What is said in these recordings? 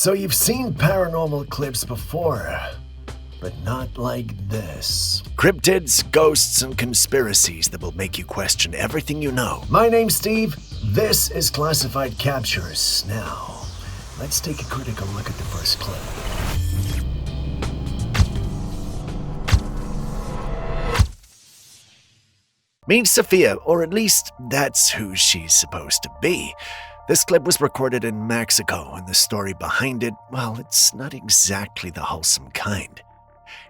So you've seen paranormal clips before, but not like this. Cryptids, ghosts, and conspiracies that will make you question everything you know. My name's Steve. This is Classified Captures. Now, let's take a critical look at the first clip. Meet Sophia, or at least that's who she's supposed to be. This clip was recorded in Mexico, and the story behind it, well, it's not exactly the wholesome kind.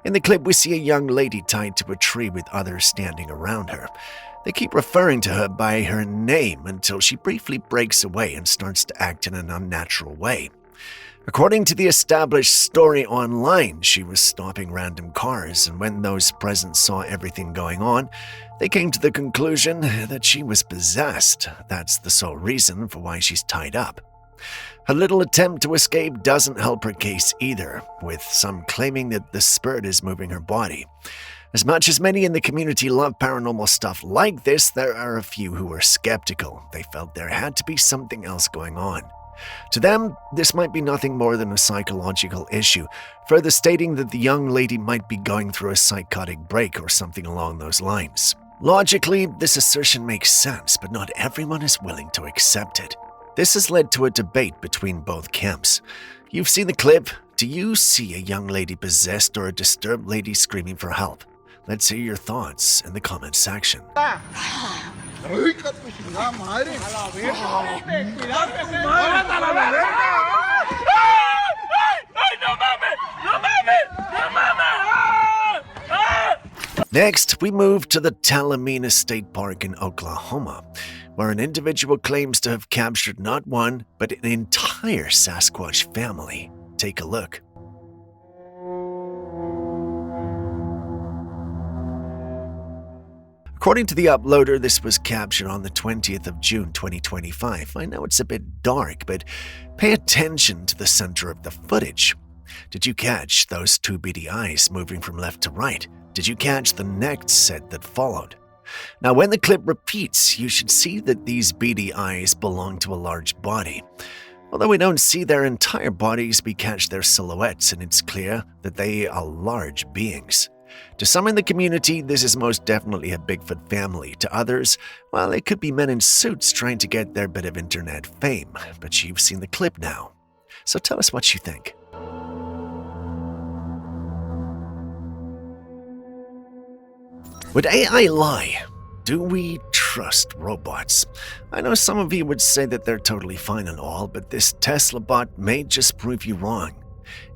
In the clip, we see a young lady tied to a tree with others standing around her. They keep referring to her by her name until she briefly breaks away and starts to act in an unnatural way. According to the established story online, she was stopping random cars, and when those present saw everything going on, they came to the conclusion that she was possessed. That's the sole reason for why she's tied up. Her little attempt to escape doesn't help her case either, with some claiming that the spirit is moving her body. As much as many in the community love paranormal stuff like this, there are a few who are skeptical. They felt there had to be something else going on. To them, this might be nothing more than a psychological issue, further stating that the young lady might be going through a psychotic break or something along those lines. Logically, this assertion makes sense, but not everyone is willing to accept it. This has led to a debate between both camps. You've seen the clip. Do you see a young lady possessed or a disturbed lady screaming for help? Let's hear your thoughts in the comment section. Next, we move to the Talamina State Park in Oklahoma, where an individual claims to have captured not one, but an entire Sasquatch family. Take a look. According to the uploader, this was captured on the 20th of June 2025. I know it's a bit dark, but pay attention to the center of the footage. Did you catch those two beady eyes moving from left to right? Did you catch the next set that followed? Now, when the clip repeats, you should see that these beady eyes belong to a large body. Although we don't see their entire bodies, we catch their silhouettes, and it's clear that they are large beings. To some in the community, this is most definitely a Bigfoot family. To others, well, it could be men in suits trying to get their bit of internet fame. But you've seen the clip now. So tell us what you think. Would AI lie? Do we trust robots? I know some of you would say that they're totally fine and all, but this Tesla bot may just prove you wrong.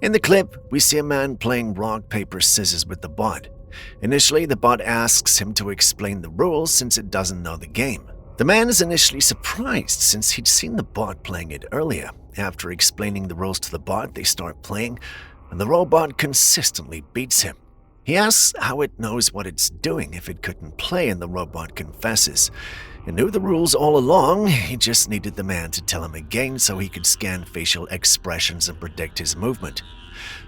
In the clip, we see a man playing rock, paper, scissors with the bot. Initially, the bot asks him to explain the rules since it doesn't know the game. The man is initially surprised since he'd seen the bot playing it earlier. After explaining the rules to the bot, they start playing, and the robot consistently beats him. He asks how it knows what it's doing if it couldn't play, and the robot confesses. It knew the rules all along, he just needed the man to tell him again so he could scan facial expressions and predict his movement.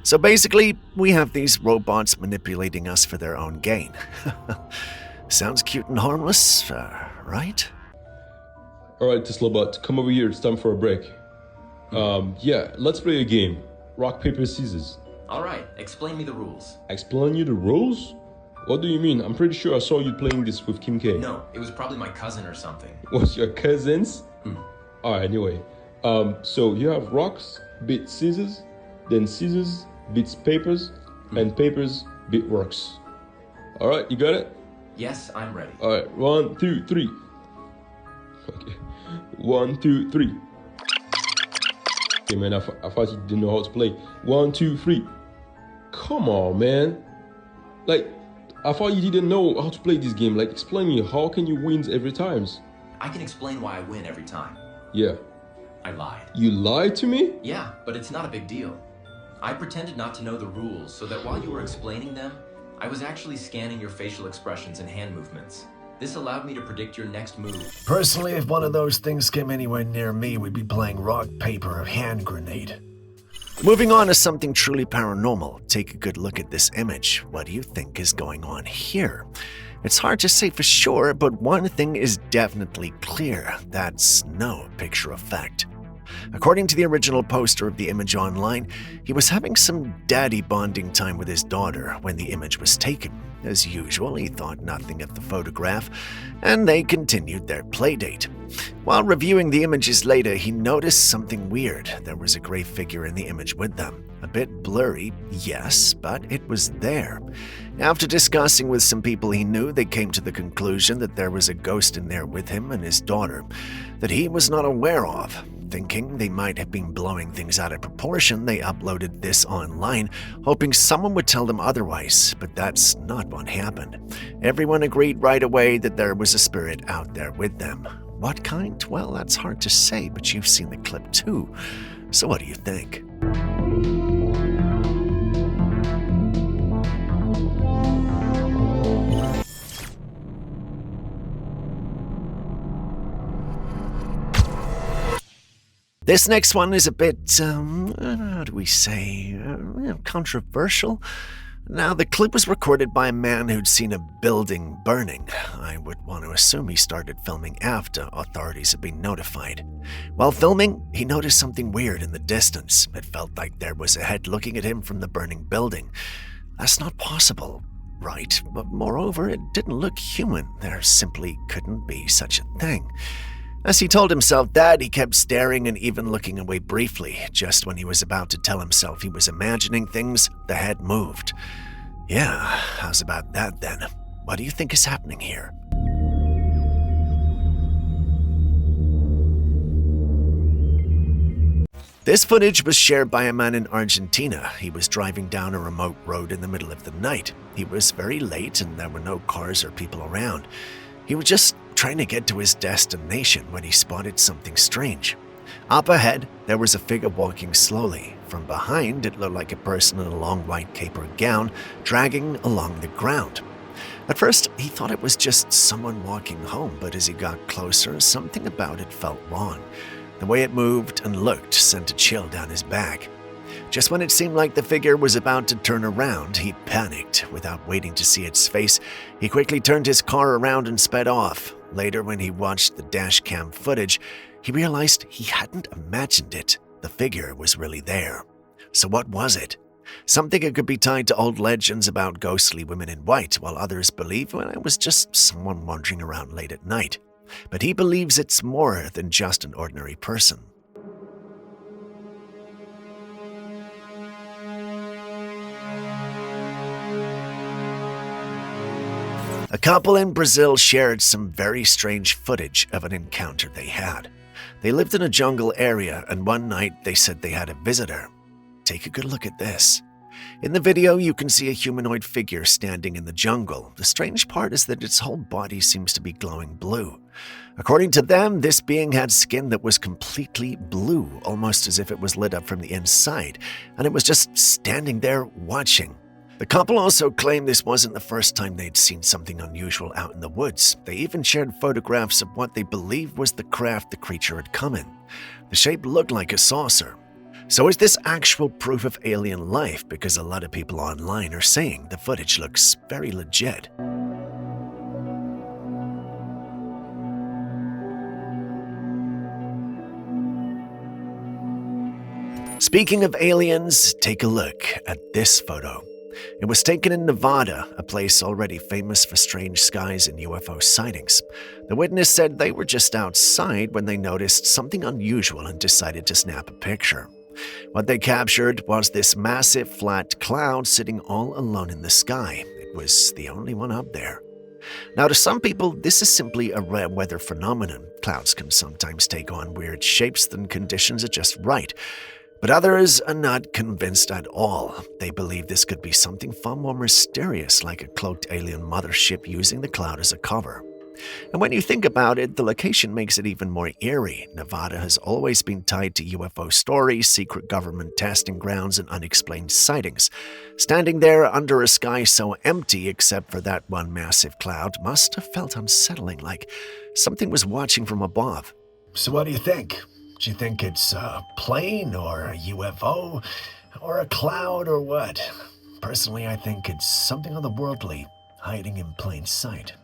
So basically, we have these robots manipulating us for their own gain. Sounds cute and harmless, right? Alright, Tesla bot, come over here, it's time for a break. Yeah, let's play a game. Rock, paper, scissors. Alright, explain me the rules. Explain you the rules? What do you mean? I'm pretty sure I saw you playing this with Kim K. No, it was probably my cousin or something. Was your cousins? Alright, anyway. So you have rocks, beat scissors, then scissors beats papers, and papers beat rocks. Alright, you got it? Yes, I'm ready. Alright, 1, 2, 3. Okay. 1, 2, 3. Okay, man, I thought you didn't know how to play. 1, 2, 3. Come on, man. Like, I thought you didn't know how to play this game. Like, explain me, how can you win every time? I can explain why I win every time. Yeah. I lied. You lied to me? Yeah, but it's not a big deal. I pretended not to know the rules so that while you were explaining them, I was actually scanning your facial expressions and hand movements. This allowed me to predict your next move. Personally, if one of those things came anywhere near me, we'd be playing rock, paper, or hand grenade. Moving on to something truly paranormal, take a good look at this image. What do you think is going on here? It's hard to say for sure, but one thing is definitely clear. That's no picture effect. According to the original poster of the image online, he was having some daddy bonding time with his daughter when the image was taken. As usual, he thought nothing of the photograph, and they continued their playdate. While reviewing the images later, he noticed something weird. There was a gray figure in the image with them. A bit blurry, yes, but it was there. After discussing with some people he knew, they came to the conclusion that there was a ghost in there with him and his daughter that he was not aware of. Thinking they might have been blowing things out of proportion, they uploaded this online, hoping someone would tell them otherwise, but that's not what happened. Everyone agreed right away that there was a spirit out there with them. What kind? Well, that's hard to say, but you've seen the clip too. So what do you think? This next one is a bit, how do we say, controversial. Now, the clip was recorded by a man who'd seen a building burning. I would want to assume he started filming after authorities had been notified. While filming, he noticed something weird in the distance. It felt like there was a head looking at him from the burning building. That's not possible, right? But moreover, it didn't look human. There simply couldn't be such a thing. As he told himself that, he kept staring and even looking away briefly. Just when he was about to tell himself he was imagining things, the head moved. Yeah, how's about that then? What do you think is happening here? This footage was shared by a man in Argentina. He was driving down a remote road in the middle of the night. He was very late and there were no cars or people around. He was just trying to get to his destination when he spotted something strange. Up ahead, there was a figure walking slowly. From behind, it looked like a person in a long white cape or gown dragging along the ground. At first, he thought it was just someone walking home, but as he got closer, something about it felt wrong. The way it moved and looked sent a chill down his back. Just when it seemed like the figure was about to turn around, he panicked. Without waiting to see its face, he quickly turned his car around and sped off. Later, when he watched the dash cam footage, he realized he hadn't imagined it. The figure was really there. So what was it? Some think it could be tied to old legends about ghostly women in white, while others believe it was just someone wandering around late at night. But he believes it's more than just an ordinary person. A couple in Brazil shared some very strange footage of an encounter they had. They lived in a jungle area, and one night they said they had a visitor. Take a good look at this. In the video, you can see a humanoid figure standing in the jungle. The strange part is that its whole body seems to be glowing blue. According to them, this being had skin that was completely blue, almost as if it was lit up from the inside, and it was just standing there watching. The couple also claimed this wasn't the first time they'd seen something unusual out in the woods. They even shared photographs of what they believed was the craft the creature had come in. The shape looked like a saucer. So is this actual proof of alien life? Because a lot of people online are saying the footage looks very legit. Speaking of aliens, take a look at this photo. It was taken in Nevada, a place already famous for strange skies and UFO sightings. The witness said they were just outside when they noticed something unusual and decided to snap a picture. What they captured was this massive flat cloud sitting all alone in the sky. It was the only one up there. Now, to some people, this is simply a rare weather phenomenon. Clouds can sometimes take on weird shapes when conditions are just right. But others are not convinced at all. They believe this could be something far more mysterious, like a cloaked alien mothership using the cloud as a cover. And when you think about it, the location makes it even more eerie. Nevada has always been tied to UFO stories, secret government testing grounds, and unexplained sightings. Standing there under a sky so empty except for that one massive cloud must have felt unsettling, like something was watching from above. So what do you think? Do you think it's a plane or a UFO or a cloud or what? Personally, I think it's something otherworldly hiding in plain sight.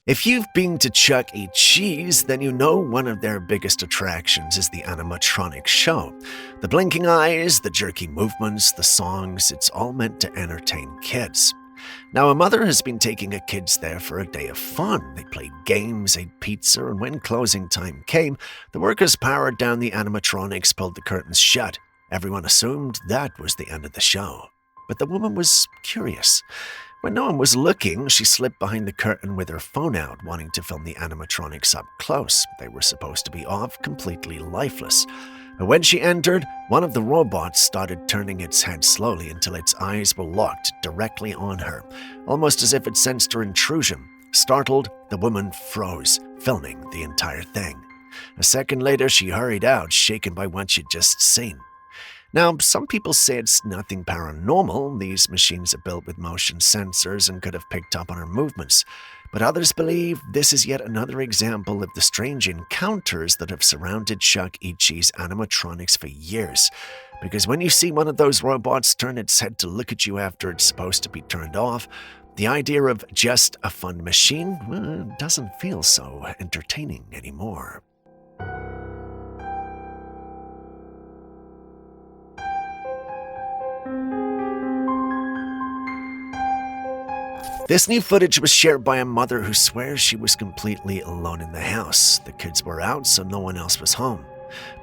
If you've been to Chuck E. Cheese, then you know one of their biggest attractions is the animatronic show. The blinking eyes, the jerky movements, the songs, it's all meant to entertain kids. Now, a mother has been taking her kids there for a day of fun. They played games, ate pizza, and when closing time came, the workers powered down the animatronics, pulled the curtains shut. Everyone assumed that was the end of the show. But the woman was curious. When no one was looking, she slipped behind the curtain with her phone out, wanting to film the animatronics up close. They were supposed to be off, completely lifeless. But when she entered, one of the robots started turning its head slowly until its eyes were locked directly on her, almost as if it sensed her intrusion. Startled, the woman froze, filming the entire thing. A second later, she hurried out, shaken by what she'd just seen. Now, some people say it's nothing paranormal. These machines are built with motion sensors and could have picked up on her movements. But others believe this is yet another example of the strange encounters that have surrounded Chuck E. Cheese animatronics for years. Because when you see one of those robots turn its head to look at you after it's supposed to be turned off, the idea of just a fun machine doesn't feel so entertaining anymore. This new footage was shared by a mother who swears she was completely alone in the house. The kids were out, so no one else was home.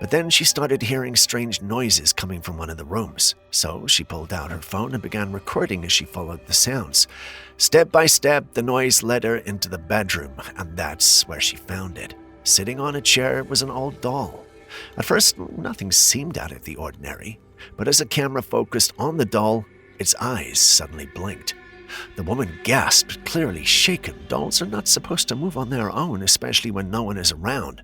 But then she started hearing strange noises coming from one of the rooms. So she pulled out her phone and began recording as she followed the sounds. Step by step, the noise led her into the bedroom, and that's where she found it. Sitting on a chair was an old doll. At first, nothing seemed out of the ordinary, but as the camera focused on the doll, its eyes suddenly blinked. The woman gasped, clearly shaken. Dolls are not supposed to move on their own, especially when no one is around.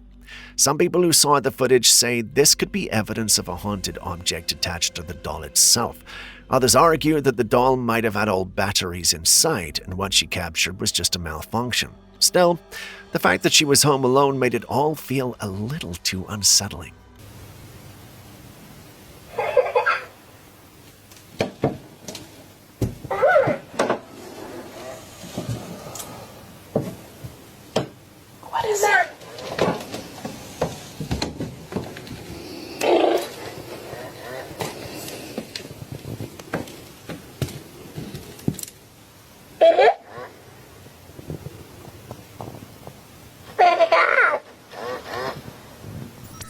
Some people who saw the footage say this could be evidence of a haunted object attached to the doll itself. Others argue that the doll might have had old batteries inside, and what she captured was just a malfunction. Still, the fact that she was home alone made it all feel a little too unsettling.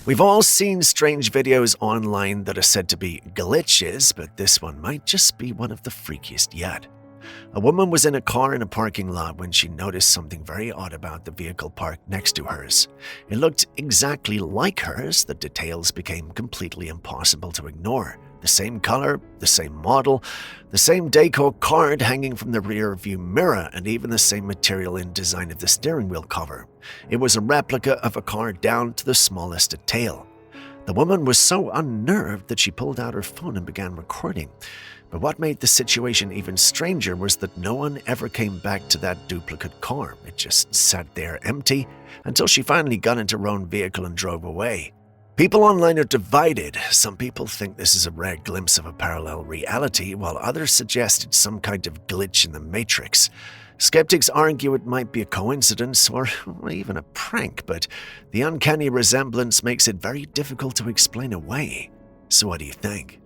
We've all seen strange videos online that are said to be glitches, but this one might just be one of the freakiest yet. A woman was in a car in a parking lot when she noticed something very odd about the vehicle parked next to hers. It looked exactly like hers. The details became completely impossible to ignore. The same color, the same model, the same decor card hanging from the rear view mirror, and even the same material and design of the steering wheel cover. It was a replica of a car down to the smallest detail. The woman was so unnerved that she pulled out her phone and began recording. But what made the situation even stranger was that no one ever came back to that duplicate car. It just sat there empty until she finally got into her own vehicle and drove away. People online are divided. Some people think this is a rare glimpse of a parallel reality, while others suggest it's some kind of glitch in the Matrix. Skeptics argue it might be a coincidence or even a prank, but the uncanny resemblance makes it very difficult to explain away. So what do you think?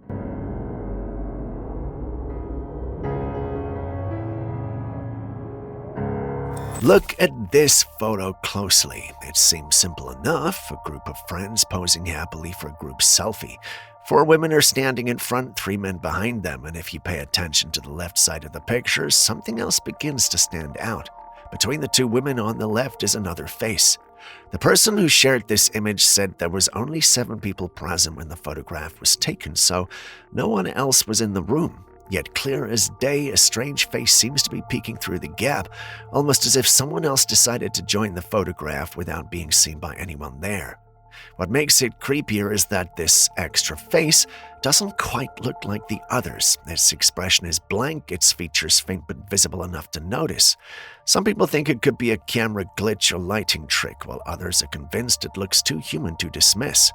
Look at this photo closely. It seems simple enough, a group of friends posing happily for a group selfie. 4 women are standing in front, 3 men behind them, and if you pay attention to the left side of the picture, something else begins to stand out. Between the 2 women on the left is another face. The person who shared this image said there was only 7 people present when the photograph was taken, so no one else was in the room. Yet clear as day, a strange face seems to be peeking through the gap, almost as if someone else decided to join the photograph without being seen by anyone there. What makes it creepier is that this extra face doesn't quite look like the others. Its expression is blank, its features faint but visible enough to notice. Some people think it could be a camera glitch or lighting trick, while others are convinced it looks too human to dismiss.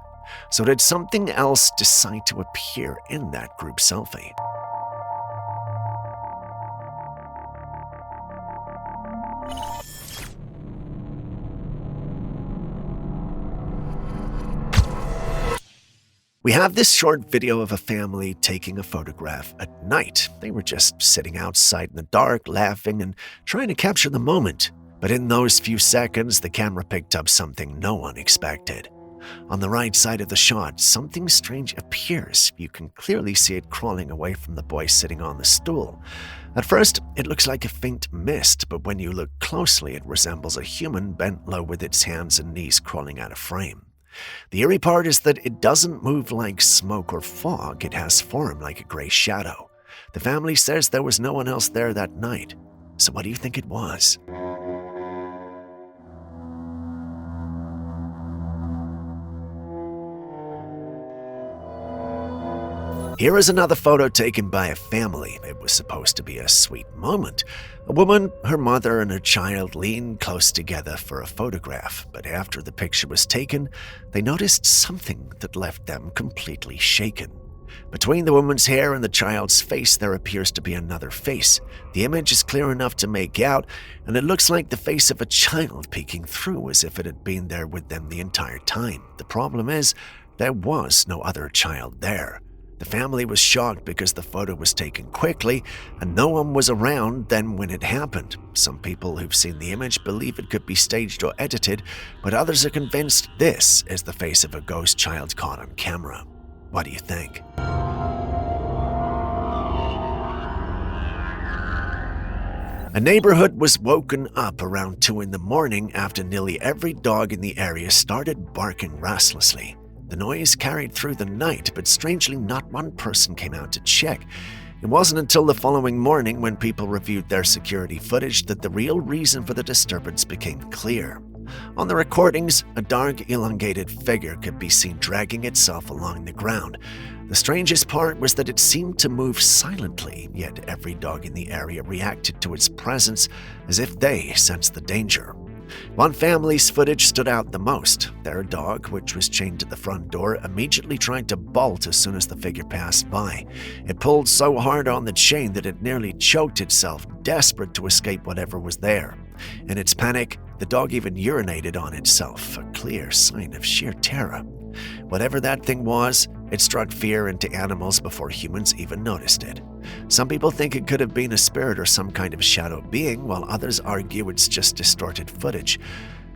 So did something else decide to appear in that group selfie? We have this short video of a family taking a photograph at night. They were just sitting outside in the dark, laughing and trying to capture the moment. But in those few seconds, the camera picked up something no one expected. On the right side of the shot, something strange appears. You can clearly see it crawling away from the boy sitting on the stool. At first, it looks like a faint mist, but when you look closely, it resembles a human bent low with its hands and knees crawling out of frame. The eerie part is that it doesn't move like smoke or fog, it has form like a gray shadow. The family says there was no one else there that night. So what do you think it was? Here is another photo taken by a family. It was supposed to be a sweet moment. A woman, her mother, and her child leaned close together for a photograph, but after the picture was taken, they noticed something that left them completely shaken. Between the woman's hair and the child's face, there appears to be another face. The image is clear enough to make out, and it looks like the face of a child peeking through as if it had been there with them the entire time. The problem is, there was no other child there. The family was shocked because the photo was taken quickly and no one was around then when it happened. Some people who've seen the image believe it could be staged or edited, but others are convinced this is the face of a ghost child caught on camera. What do you think? A neighborhood was woken up around 2 a.m. after nearly every dog in the area started barking restlessly. The noise carried through the night, but strangely not one person came out to check. It wasn't until the following morning when people reviewed their security footage that the real reason for the disturbance became clear. On the recordings, a dark, elongated figure could be seen dragging itself along the ground. The strangest part was that it seemed to move silently, yet every dog in the area reacted to its presence as if they sensed the danger. One family's footage stood out the most. Their dog, which was chained to the front door, immediately tried to bolt as soon as the figure passed by. It pulled so hard on the chain that it nearly choked itself, desperate to escape whatever was there. In its panic, the dog even urinated on itself, a clear sign of sheer terror. Whatever that thing was, it struck fear into animals before humans even noticed it. Some people think it could have been a spirit or some kind of shadow being, while others argue it's just distorted footage.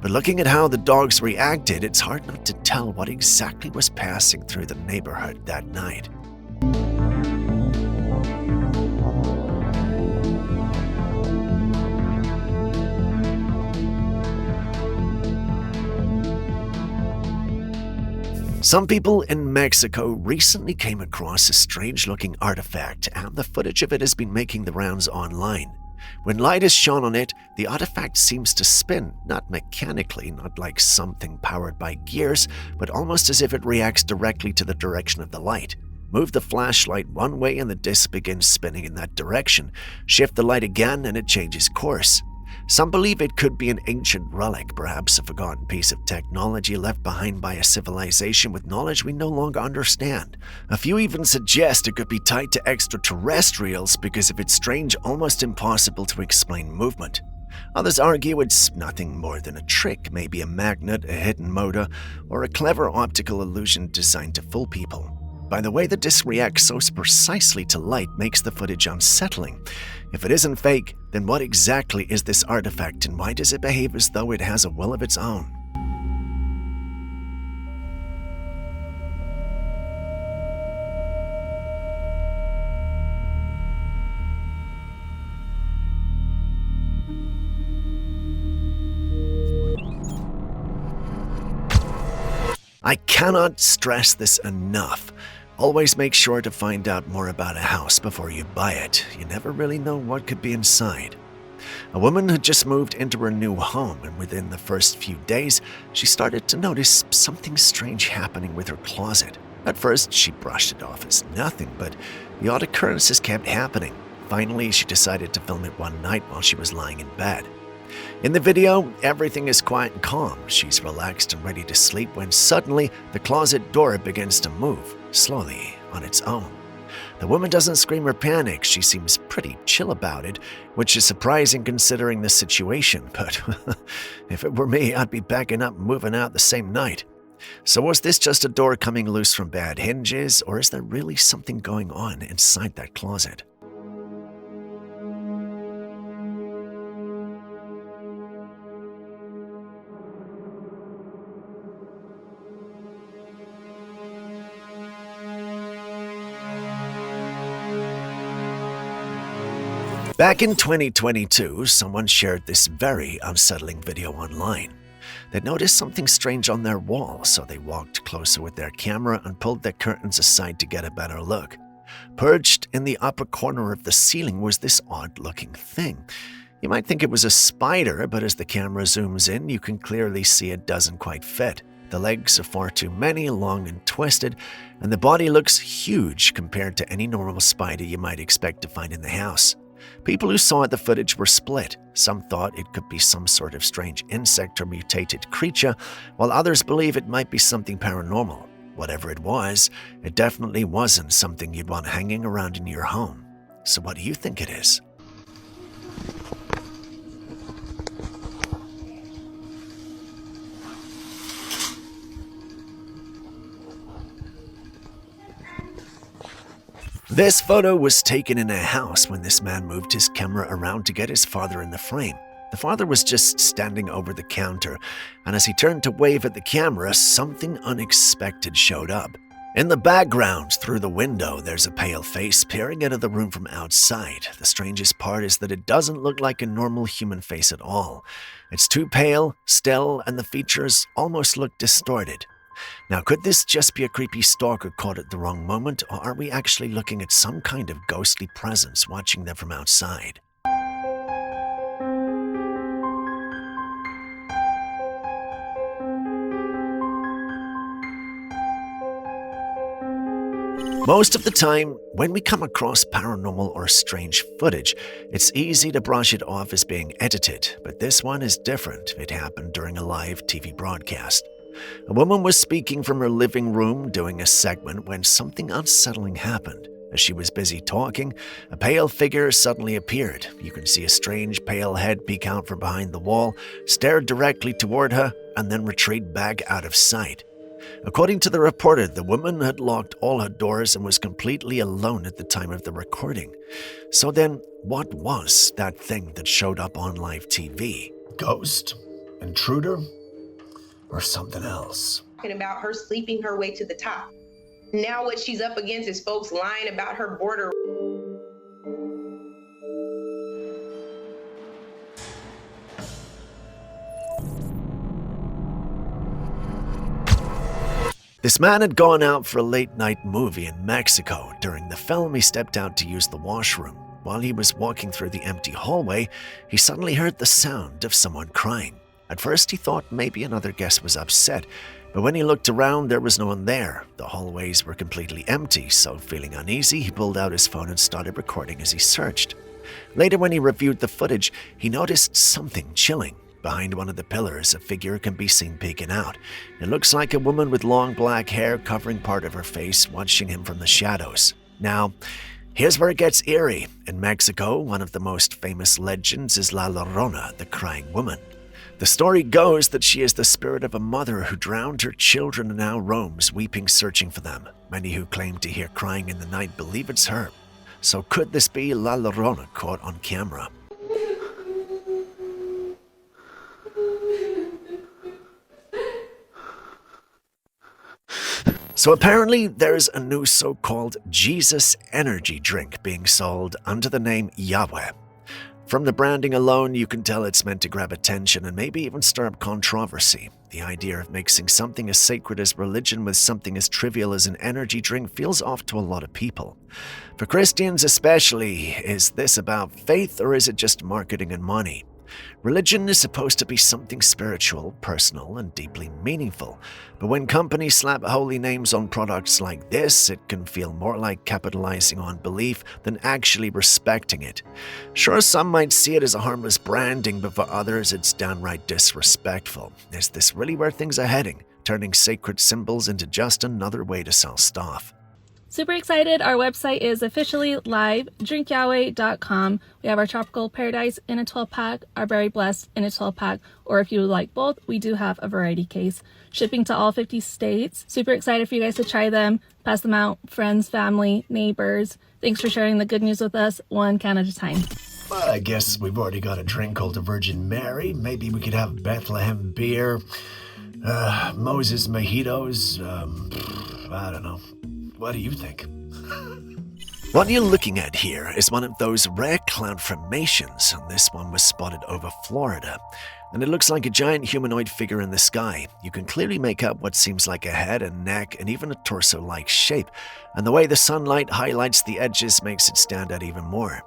But looking at how the dogs reacted, it's hard not to tell what exactly was passing through the neighborhood that night. Some people in Mexico recently came across a strange-looking artifact, and the footage of it has been making the rounds online. When light is shone on it, the artifact seems to spin, not mechanically, not like something powered by gears, but almost as if it reacts directly to the direction of the light. Move the flashlight one way and the disc begins spinning in that direction. Shift the light again and it changes course. Some believe it could be an ancient relic, perhaps a forgotten piece of technology left behind by a civilization with knowledge we no longer understand. A few even suggest it could be tied to extraterrestrials because of its strange, almost impossible to explain movement. Others argue it's nothing more than a trick, maybe a magnet, a hidden motor, or a clever optical illusion designed to fool people. By the way the disc reacts so precisely to light makes the footage unsettling. If it isn't fake, then what exactly is this artifact and why does it behave as though it has a will of its own? I cannot stress this enough. Always make sure to find out more about a house before you buy it. You never really know what could be inside. A woman had just moved into her new home, and within the first few days, she started to notice something strange happening with her closet. At first, she brushed it off as nothing, but the odd occurrences kept happening. Finally, she decided to film it one night while she was lying in bed. In the video, everything is quiet and calm. She's relaxed and ready to sleep when suddenly the closet door begins to move, slowly, on its own. The woman doesn't scream or panic. She seems pretty chill about it, which is surprising considering the situation, but if it were me, I'd be backing up and moving out the same night. So was this just a door coming loose from bad hinges, or is there really something going on inside that closet? Back in 2022, someone shared this very unsettling video online. They noticed something strange on their wall, so they walked closer with their camera and pulled their curtains aside to get a better look. Perched in the upper corner of the ceiling was this odd-looking thing. You might think it was a spider, but as the camera zooms in, you can clearly see it doesn't quite fit. The legs are far too many, long and twisted, and the body looks huge compared to any normal spider you might expect to find in the house. People who saw the footage were split. Some thought it could be some sort of strange insect or mutated creature, while others believe it might be something paranormal. Whatever it was, it definitely wasn't something you'd want hanging around in your home. So what do you think it is? This photo was taken in a house when this man moved his camera around to get his father in the frame. The father was just standing over the counter, and as he turned to wave at the camera, something unexpected showed up. In the background, through the window, there's a pale face peering into the room from outside. The strangest part is that it doesn't look like a normal human face at all. It's too pale, still, and the features almost look distorted. Now, could this just be a creepy stalker caught at the wrong moment, or are we actually looking at some kind of ghostly presence watching them from outside? Most of the time, when we come across paranormal or strange footage, it's easy to brush it off as being edited, but this one is different. It happened during a live TV broadcast. A woman was speaking from her living room doing a segment when something unsettling happened. As she was busy talking, a pale figure suddenly appeared. You can see a strange pale head peek out from behind the wall, stare directly toward her, and then retreat back out of sight. According to the reporter, the woman had locked all her doors and was completely alone at the time of the recording. So then, what was that thing that showed up on live TV? Ghost? Intruder? Or something else? Talking about her sleeping her way to the top. Now what she's up against is folks lying about her border. This man had gone out for a late-night movie in Mexico. During the film, he stepped out to use the washroom. While he was walking through the empty hallway, he suddenly heard the sound of someone crying. At first, he thought maybe another guest was upset, but when he looked around, there was no one there. The hallways were completely empty, so feeling uneasy, he pulled out his phone and started recording as he searched. Later, when he reviewed the footage, he noticed something chilling. Behind one of the pillars, a figure can be seen peeking out. It looks like a woman with long black hair covering part of her face, watching him from the shadows. Now, here's where it gets eerie. In Mexico, one of the most famous legends is La Llorona, the crying woman. The story goes that she is the spirit of a mother who drowned her children and now roams, weeping, searching for them. Many who claim to hear crying in the night believe it's her. So could this be La Llorona caught on camera? So apparently there's a new so-called Jesus energy drink being sold under the name Yahweh. From the branding alone, you can tell it's meant to grab attention and maybe even stir up controversy. The idea of mixing something as sacred as religion with something as trivial as an energy drink feels off to a lot of people. For Christians especially, is this about faith or is it just marketing and money? Religion is supposed to be something spiritual, personal, and deeply meaningful. But when companies slap holy names on products like this, it can feel more like capitalizing on belief than actually respecting it. Sure, some might see it as a harmless branding, but for others, it's downright disrespectful. Is this really where things are heading? Turning sacred symbols into just another way to sell stuff? Super excited. Our website is officially live, drinkyahweh.com. We have our Tropical Paradise in a 12-pack, our Berry Blessed in a 12-pack, or if you would like both, we do have a variety case. Shipping to all 50 states. Super excited for you guys to try them, pass them out, friends, family, neighbors. Thanks for sharing the good news with us, one can at a time. Well, I guess we've already got a drink called the Virgin Mary. Maybe we could have Bethlehem beer, Moses mojitos, I don't know. What do you think? What you're looking at here is one of those rare cloud formations, and this one was spotted over Florida. And it looks like a giant humanoid figure in the sky. You can clearly make out what seems like a head and neck and even a torso-like shape, and the way the sunlight highlights the edges makes it stand out even more.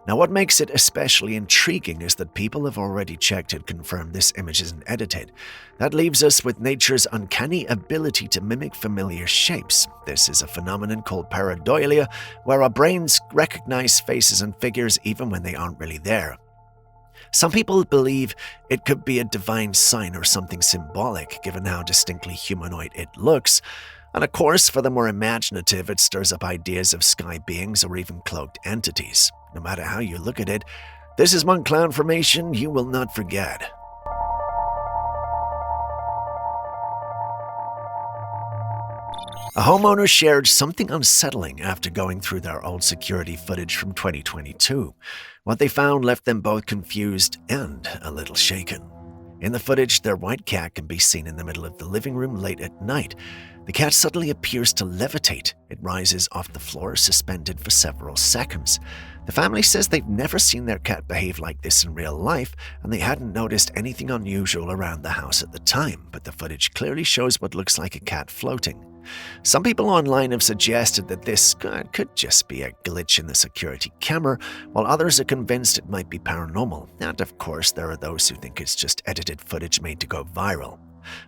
Now, what makes it especially intriguing is that people have already checked and confirmed this image isn't edited. That leaves us with nature's uncanny ability to mimic familiar shapes. This is a phenomenon called pareidolia, where our brains recognize faces and figures even when they aren't really there. Some people believe it could be a divine sign or something symbolic, given how distinctly humanoid it looks. And of course, for the more imaginative, it stirs up ideas of sky beings or even cloaked entities. No matter how you look at it, this is one cloud formation you will not forget. A homeowner shared something unsettling after going through their old security footage from 2022. What they found left them both confused and a little shaken. In the footage, their white cat can be seen in the middle of the living room late at night. The cat suddenly appears to levitate. It rises off the floor, suspended for several seconds. The family says they've never seen their cat behave like this in real life, and they hadn't noticed anything unusual around the house at the time, but the footage clearly shows what looks like a cat floating. Some people online have suggested that this could just be a glitch in the security camera, while others are convinced it might be paranormal. And of course, there are those who think it's just edited footage made to go viral.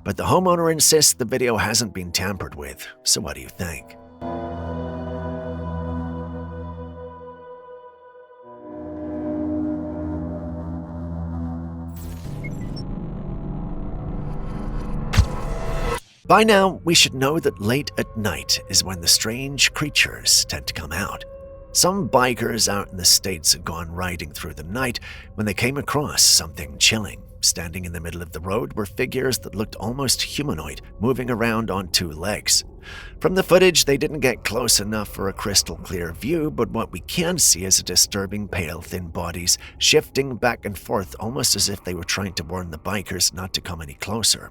But the homeowner insists the video hasn't been tampered with. So what do you think? By now, we should know that late at night is when the strange creatures tend to come out. Some bikers out in the States had gone riding through the night when they came across something chilling. Standing in the middle of the road were figures that looked almost humanoid, moving around on two legs. From the footage, they didn't get close enough for a crystal clear view, but what we can see is a disturbing pale, thin bodies shifting back and forth almost as if they were trying to warn the bikers not to come any closer.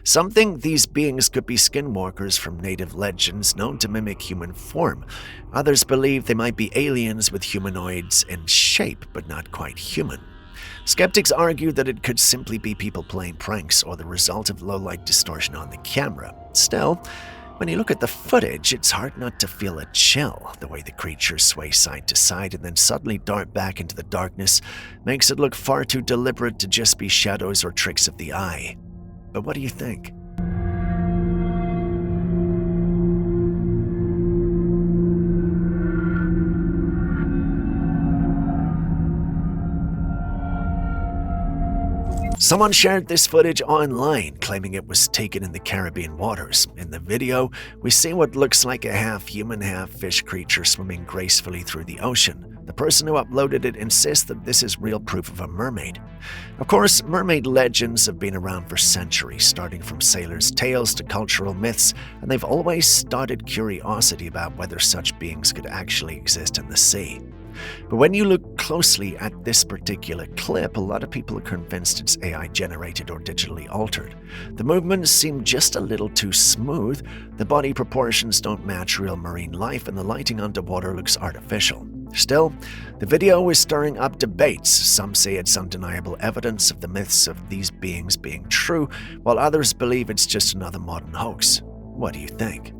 Some think these beings could be skinwalkers from native legends known to mimic human form. Others believe they might be aliens with humanoids in shape, but not quite human. Skeptics argue that it could simply be people playing pranks or the result of low-light distortion on the camera. Still, when you look at the footage, it's hard not to feel a chill. The way the creatures sway side to side and then suddenly dart back into the darkness makes it look far too deliberate to just be shadows or tricks of the eye. But what do you think? Someone shared this footage online, claiming it was taken in the Caribbean waters. In the video, we see what looks like a half-human, half-fish creature swimming gracefully through the ocean. The person who uploaded it insists that this is real proof of a mermaid. Of course, mermaid legends have been around for centuries, starting from sailors' tales to cultural myths, and they've always started curiosity about whether such beings could actually exist in the sea. But when you look closely at this particular clip, a lot of people are convinced it's AI-generated or digitally altered. The movements seem just a little too smooth, the body proportions don't match real marine life, and the lighting underwater looks artificial. Still, the video is stirring up debates. Some say it's undeniable evidence of the myths of these beings being true, while others believe it's just another modern hoax. What do you think?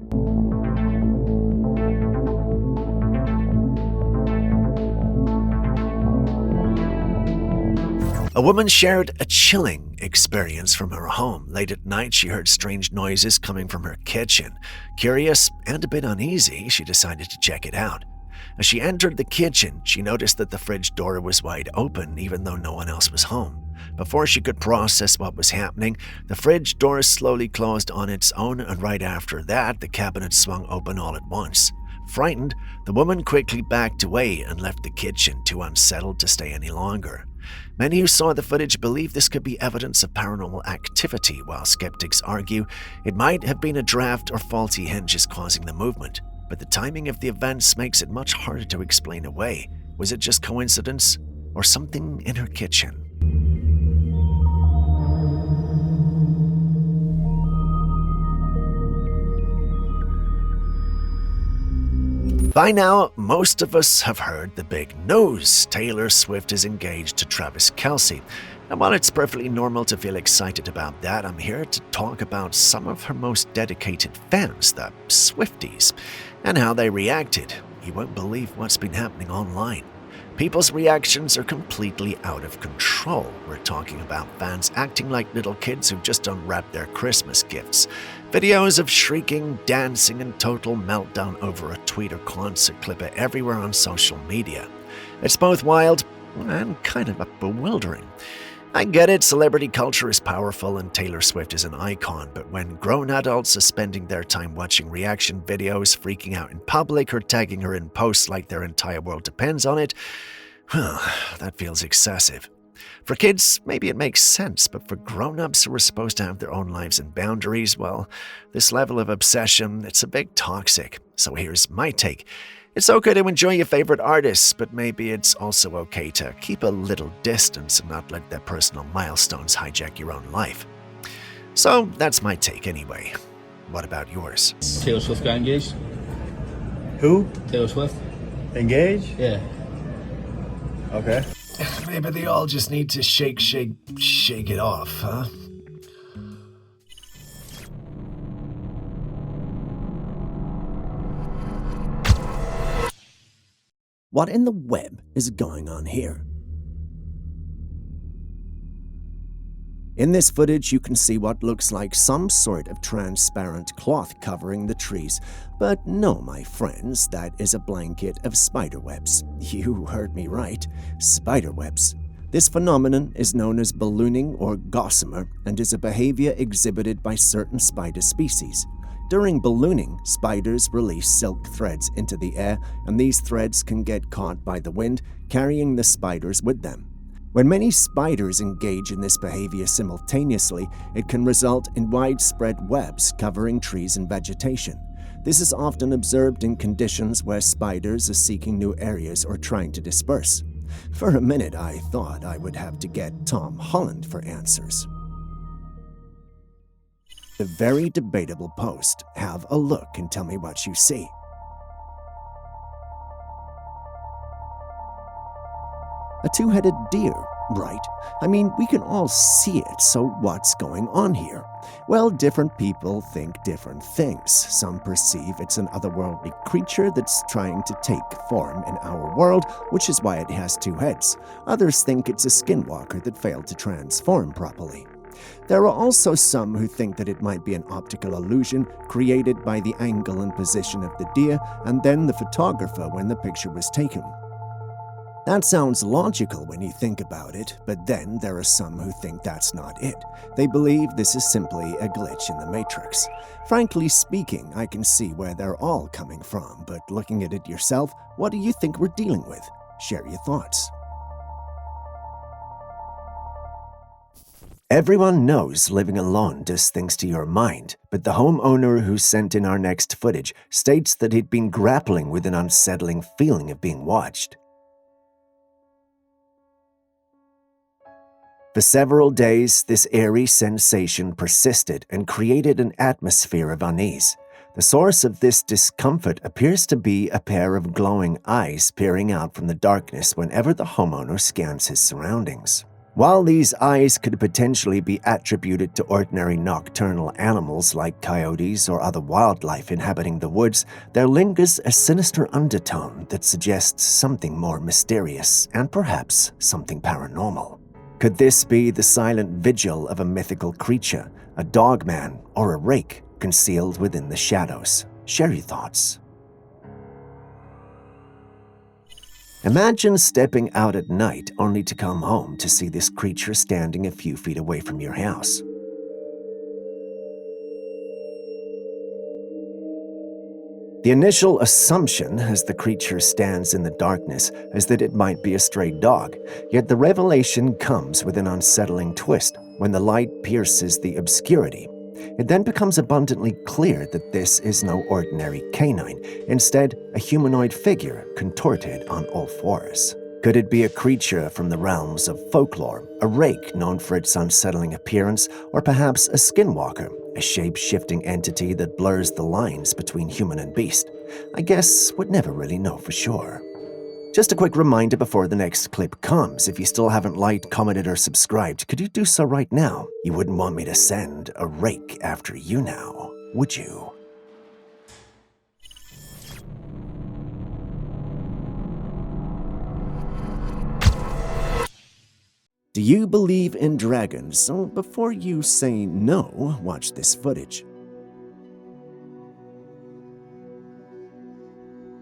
A woman shared a chilling experience from her home. Late at night, she heard strange noises coming from her kitchen. Curious and a bit uneasy, she decided to check it out. As she entered the kitchen, she noticed that the fridge door was wide open, even though no one else was home. Before she could process what was happening, the fridge door slowly closed on its own, and right after that, the cabinet swung open all at once. Frightened, the woman quickly backed away and left the kitchen, too unsettled to stay any longer. Many who saw the footage believe this could be evidence of paranormal activity, while skeptics argue it might have been a draft or faulty hinges causing the movement. But the timing of the events makes it much harder to explain away. Was it just coincidence or something in her kitchen? By now, most of us have heard the big news. Taylor Swift is engaged to Travis Kelce. And while it's perfectly normal to feel excited about that, I'm here to talk about some of her most dedicated fans, the Swifties, and how they reacted. You won't believe what's been happening online. People's reactions are completely out of control. We're talking about fans acting like little kids who've just unwrapped their Christmas gifts. Videos of shrieking, dancing, and total meltdown over a tweet or concert clip are everywhere on social media. It's both wild and kind of bewildering. I get it, celebrity culture is powerful and Taylor Swift is an icon, but when grown adults are spending their time watching reaction videos, freaking out in public, or tagging her in posts like their entire world depends on it, well, that feels excessive. For kids, maybe it makes sense, but for grown-ups who are supposed to have their own lives and boundaries, well, this level of obsession, it's a bit toxic. So here's my take. It's okay to enjoy your favorite artists, but maybe it's also okay to keep a little distance and not let their personal milestones hijack your own life. So that's my take anyway. What about yours? Taylor Swift got engaged? Who? Taylor Swift? Engaged? Yeah. Okay. Maybe they all just need to shake it off, huh? What in the web is going on here? In this footage, you can see what looks like some sort of transparent cloth covering the trees. But no, my friends, that is a blanket of spiderwebs. You heard me right, spiderwebs. This phenomenon is known as ballooning or gossamer and is a behavior exhibited by certain spider species. During ballooning, spiders release silk threads into the air, and these threads can get caught by the wind, carrying the spiders with them. When many spiders engage in this behavior simultaneously, it can result in widespread webs covering trees and vegetation. This is often observed in conditions where spiders are seeking new areas or trying to disperse. For a minute, I thought I would have to get Tom Holland for answers. A very debatable post. Have a look and tell me what you see. A two-headed deer, right? I mean, we can all see it, so what's going on here? Well, different people think different things. Some perceive it's an otherworldly creature that's trying to take form in our world, which is why it has two heads. Others think it's a skinwalker that failed to transform properly. There are also some who think that it might be an optical illusion created by the angle and position of the deer and then the photographer when the picture was taken. That sounds logical when you think about it, but then there are some who think that's not it. They believe this is simply a glitch in the Matrix. Frankly speaking, I can see where they're all coming from, but looking at it yourself, what do you think we're dealing with? Share your thoughts. Everyone knows living alone does things to your mind, but the homeowner who sent in our next footage states that he'd been grappling with an unsettling feeling of being watched. For several days, this eerie sensation persisted and created an atmosphere of unease. The source of this discomfort appears to be a pair of glowing eyes peering out from the darkness whenever the homeowner scans his surroundings. While these eyes could potentially be attributed to ordinary nocturnal animals like coyotes or other wildlife inhabiting the woods, there lingers a sinister undertone that suggests something more mysterious and perhaps something paranormal. Could this be the silent vigil of a mythical creature, a dogman, or a rake concealed within the shadows? Share your thoughts. Imagine stepping out at night only to come home to see this creature standing a few feet away from your house. The initial assumption as the creature stands in the darkness is that it might be a stray dog, yet the revelation comes with an unsettling twist when the light pierces the obscurity. It then becomes abundantly clear that this is no ordinary canine, instead a humanoid figure contorted on all fours. Could it be a creature from the realms of folklore, a rake known for its unsettling appearance, or perhaps a skinwalker, a shape-shifting entity that blurs the lines between human and beast? I guess we'd never really know for sure. Just a quick reminder before the next clip comes, if you still haven't liked, commented, or subscribed, could you do so right now? You wouldn't want me to send a rake after you now, would you? Do you believe in dragons? So before you say no, watch this footage.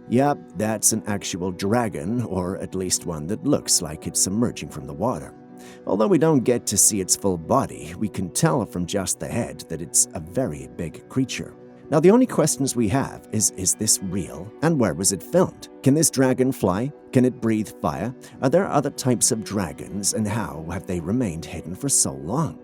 Yep, that's an actual dragon, or at least one that looks like it's emerging from the water. Although we don't get to see its full body, we can tell from just the head that it's a very big creature. Now, the only questions we have is this real, and where was it filmed? Can this dragon fly? Can it breathe fire? Are there other types of dragons, and how have they remained hidden for so long?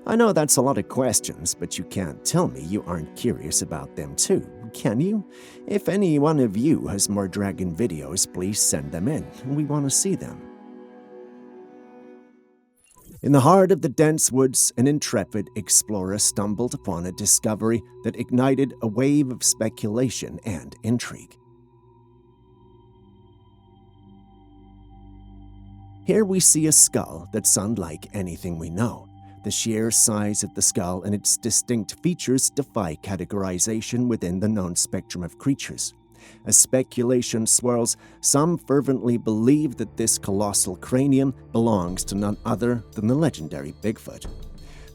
I know that's a lot of questions, but you can't tell me you aren't curious about them too, can you? If any one of you has more dragon videos, please send them in. We want to see them. In the heart of the dense woods, an intrepid explorer stumbled upon a discovery that ignited a wave of speculation and intrigue. Here we see a skull that's unlike anything we know. The sheer size of the skull and its distinct features defy categorization within the known spectrum of creatures. As speculation swirls, some fervently believe that this colossal cranium belongs to none other than the legendary Bigfoot.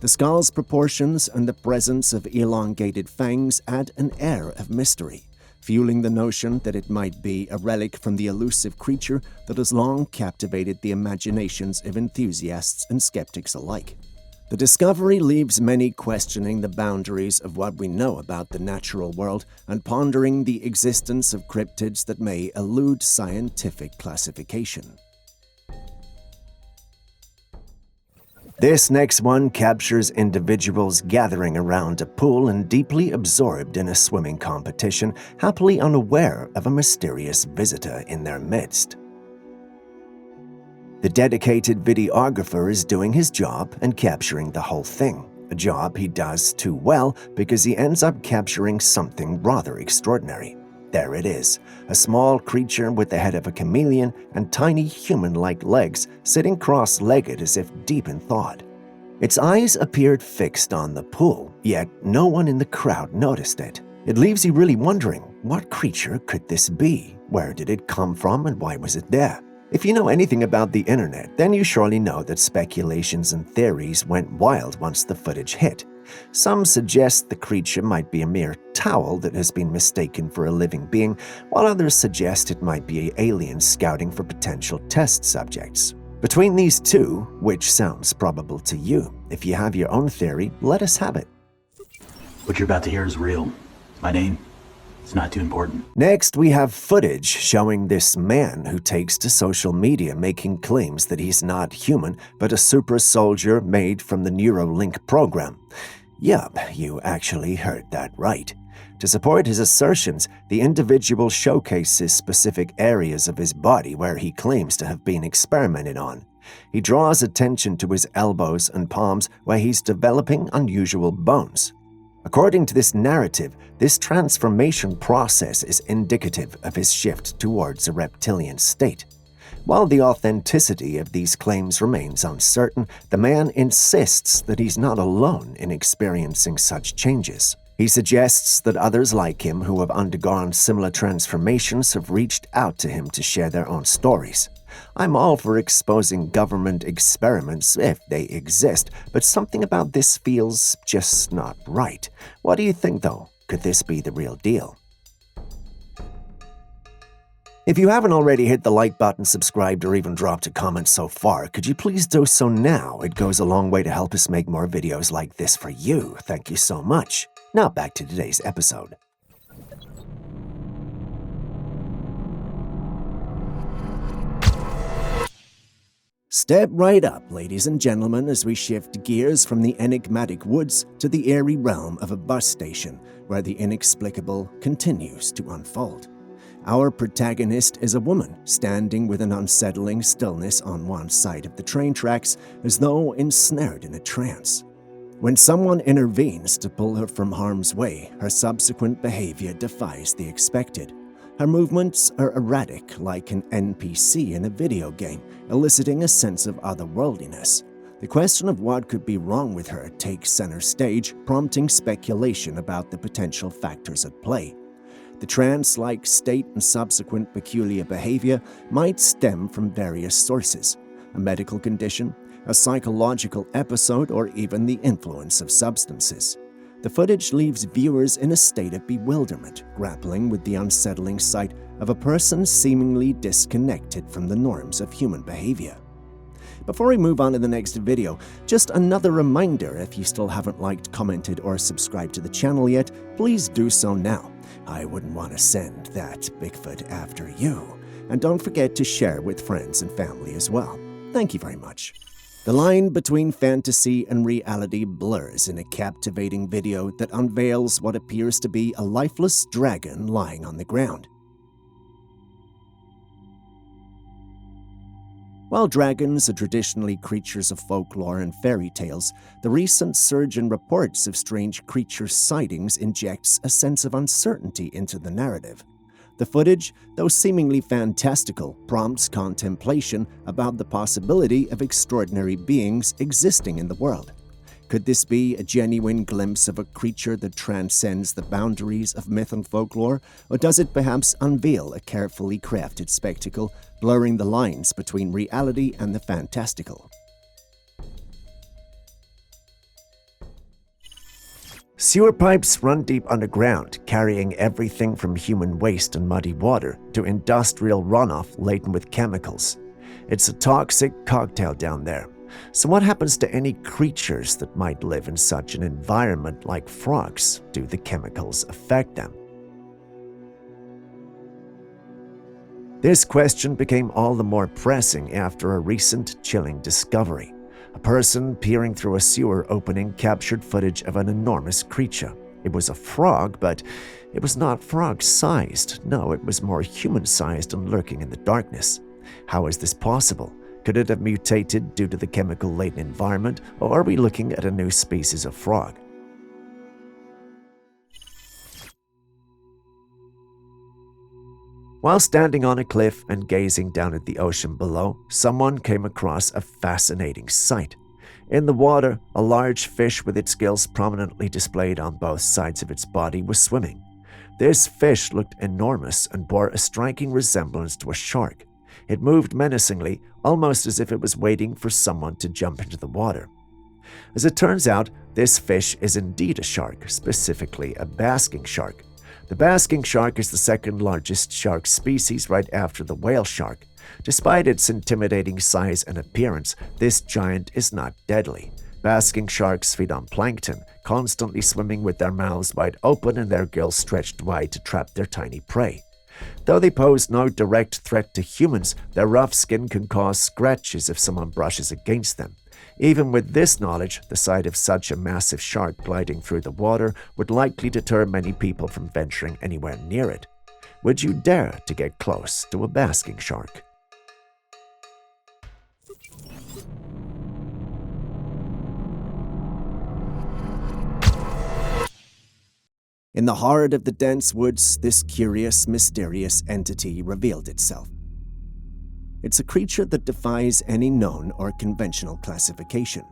The skull's proportions and the presence of elongated fangs add an air of mystery, fueling the notion that it might be a relic from the elusive creature that has long captivated the imaginations of enthusiasts and skeptics alike. The discovery leaves many questioning the boundaries of what we know about the natural world and pondering the existence of cryptids that may elude scientific classification. This next one captures individuals gathering around a pool and deeply absorbed in a swimming competition, happily unaware of a mysterious visitor in their midst. The dedicated videographer is doing his job and capturing the whole thing, a job he does too well because he ends up capturing something rather extraordinary. There it is, a small creature with the head of a chameleon and tiny human-like legs sitting cross-legged as if deep in thought. Its eyes appeared fixed on the pool, yet no one in the crowd noticed it. It leaves you really wondering, what creature could this be? Where did it come from and why was it there? If you know anything about the internet, then you surely know that speculations and theories went wild once the footage hit. Some suggest the creature might be a mere towel that has been mistaken for a living being, while others suggest it might be aliens scouting for potential test subjects. Between these two, which sounds probable to you? If you have your own theory, let us have it. What you're about to hear is real. My name? It's not too important. Next, we have footage showing this man who takes to social media making claims that he's not human, but a super soldier made from the Neuralink program. Yup, you actually heard that right. To support his assertions, the individual showcases specific areas of his body where he claims to have been experimented on. He draws attention to his elbows and palms where he's developing unusual bones. According to this narrative, this transformation process is indicative of his shift towards a reptilian state. While the authenticity of these claims remains uncertain, the man insists that he's not alone in experiencing such changes. He suggests that others like him who have undergone similar transformations have reached out to him to share their own stories. I'm all for exposing government experiments if they exist, but something about this feels just not right. What do you think, though? Could this be the real deal? If you haven't already hit the like button, subscribed, or even dropped a comment so far, could you please do so now? It goes a long way to help us make more videos like this for you. Thank you so much. Now back to today's episode. Step right up, ladies and gentlemen, as we shift gears from the enigmatic woods to the eerie realm of a bus station, where the inexplicable continues to unfold. Our protagonist is a woman, standing with an unsettling stillness on one side of the train tracks, as though ensnared in a trance. When someone intervenes to pull her from harm's way, her subsequent behavior defies the expected. Her movements are erratic, like an NPC in a video game, eliciting a sense of otherworldliness. The question of what could be wrong with her takes center stage, prompting speculation about the potential factors at play. The trance-like state and subsequent peculiar behavior might stem from various sources: a medical condition, a psychological episode, or even the influence of substances. The footage leaves viewers in a state of bewilderment, grappling with the unsettling sight of a person seemingly disconnected from the norms of human behavior. Before we move on to the next video, just another reminder: if you still haven't liked, commented, or subscribed to the channel yet, please do so now. I wouldn't want to send that Bigfoot after you. And don't forget to share with friends and family as well. Thank you very much. The line between fantasy and reality blurs in a captivating video that unveils what appears to be a lifeless dragon lying on the ground. While dragons are traditionally creatures of folklore and fairy tales, the recent surge in reports of strange creature sightings injects a sense of uncertainty into the narrative. The footage, though seemingly fantastical, prompts contemplation about the possibility of extraordinary beings existing in the world. Could this be a genuine glimpse of a creature that transcends the boundaries of myth and folklore, or does it perhaps unveil a carefully crafted spectacle, blurring the lines between reality and the fantastical? Sewer pipes run deep underground, carrying everything from human waste and muddy water to industrial runoff laden with chemicals. It's a toxic cocktail down there. So what happens to any creatures that might live in such an environment, like frogs? Do the chemicals affect them? This question became all the more pressing after a recent chilling discovery. A person peering through a sewer opening captured footage of an enormous creature. It was a frog, but it was not frog-sized. No, it was more human-sized and lurking in the darkness. How is this possible? Could it have mutated due to the chemical-laden environment, or are we looking at a new species of frog? While standing on a cliff and gazing down at the ocean below, someone came across a fascinating sight. In the water, a large fish with its gills prominently displayed on both sides of its body was swimming. This fish looked enormous and bore a striking resemblance to a shark. It moved menacingly, almost as if it was waiting for someone to jump into the water. As it turns out, this fish is indeed a shark, specifically a basking shark. The basking shark is the second largest shark species right after the whale shark. Despite its intimidating size and appearance, this giant is not deadly. Basking sharks feed on plankton, constantly swimming with their mouths wide open and their gills stretched wide to trap their tiny prey. Though they pose no direct threat to humans, their rough skin can cause scratches if someone brushes against them. Even with this knowledge, the sight of such a massive shark gliding through the water would likely deter many people from venturing anywhere near it. Would you dare to get close to a basking shark? In the heart of the dense woods, this curious, mysterious entity revealed itself. It's a creature that defies any known or conventional classification.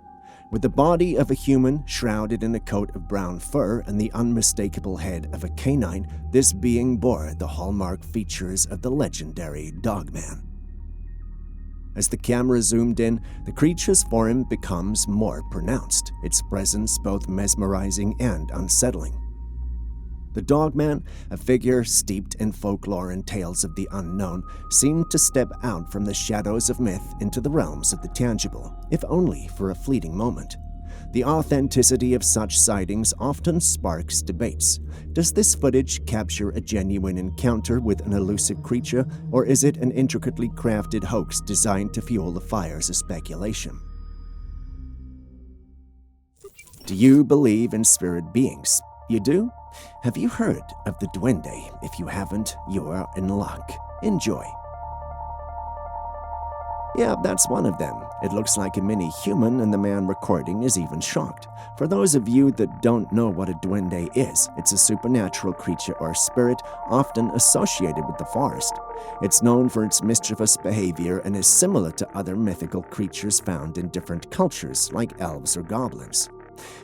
With the body of a human shrouded in a coat of brown fur and the unmistakable head of a canine, this being bore the hallmark features of the legendary Dogman. As the camera zoomed in, the creature's form becomes more pronounced, its presence both mesmerizing and unsettling. The Dogman, a figure steeped in folklore and tales of the unknown, seemed to step out from the shadows of myth into the realms of the tangible, if only for a fleeting moment. The authenticity of such sightings often sparks debates. Does this footage capture a genuine encounter with an elusive creature, or is it an intricately crafted hoax designed to fuel the fires of speculation? Do you believe in spirit beings? You do? Have you heard of the duende? If you haven't, you're in luck. Enjoy. Yeah, that's one of them. It looks like a mini human, and the man recording is even shocked. For those of you that don't know what a duende is, it's a supernatural creature or spirit often associated with the forest. It's known for its mischievous behavior and is similar to other mythical creatures found in different cultures, like elves or goblins.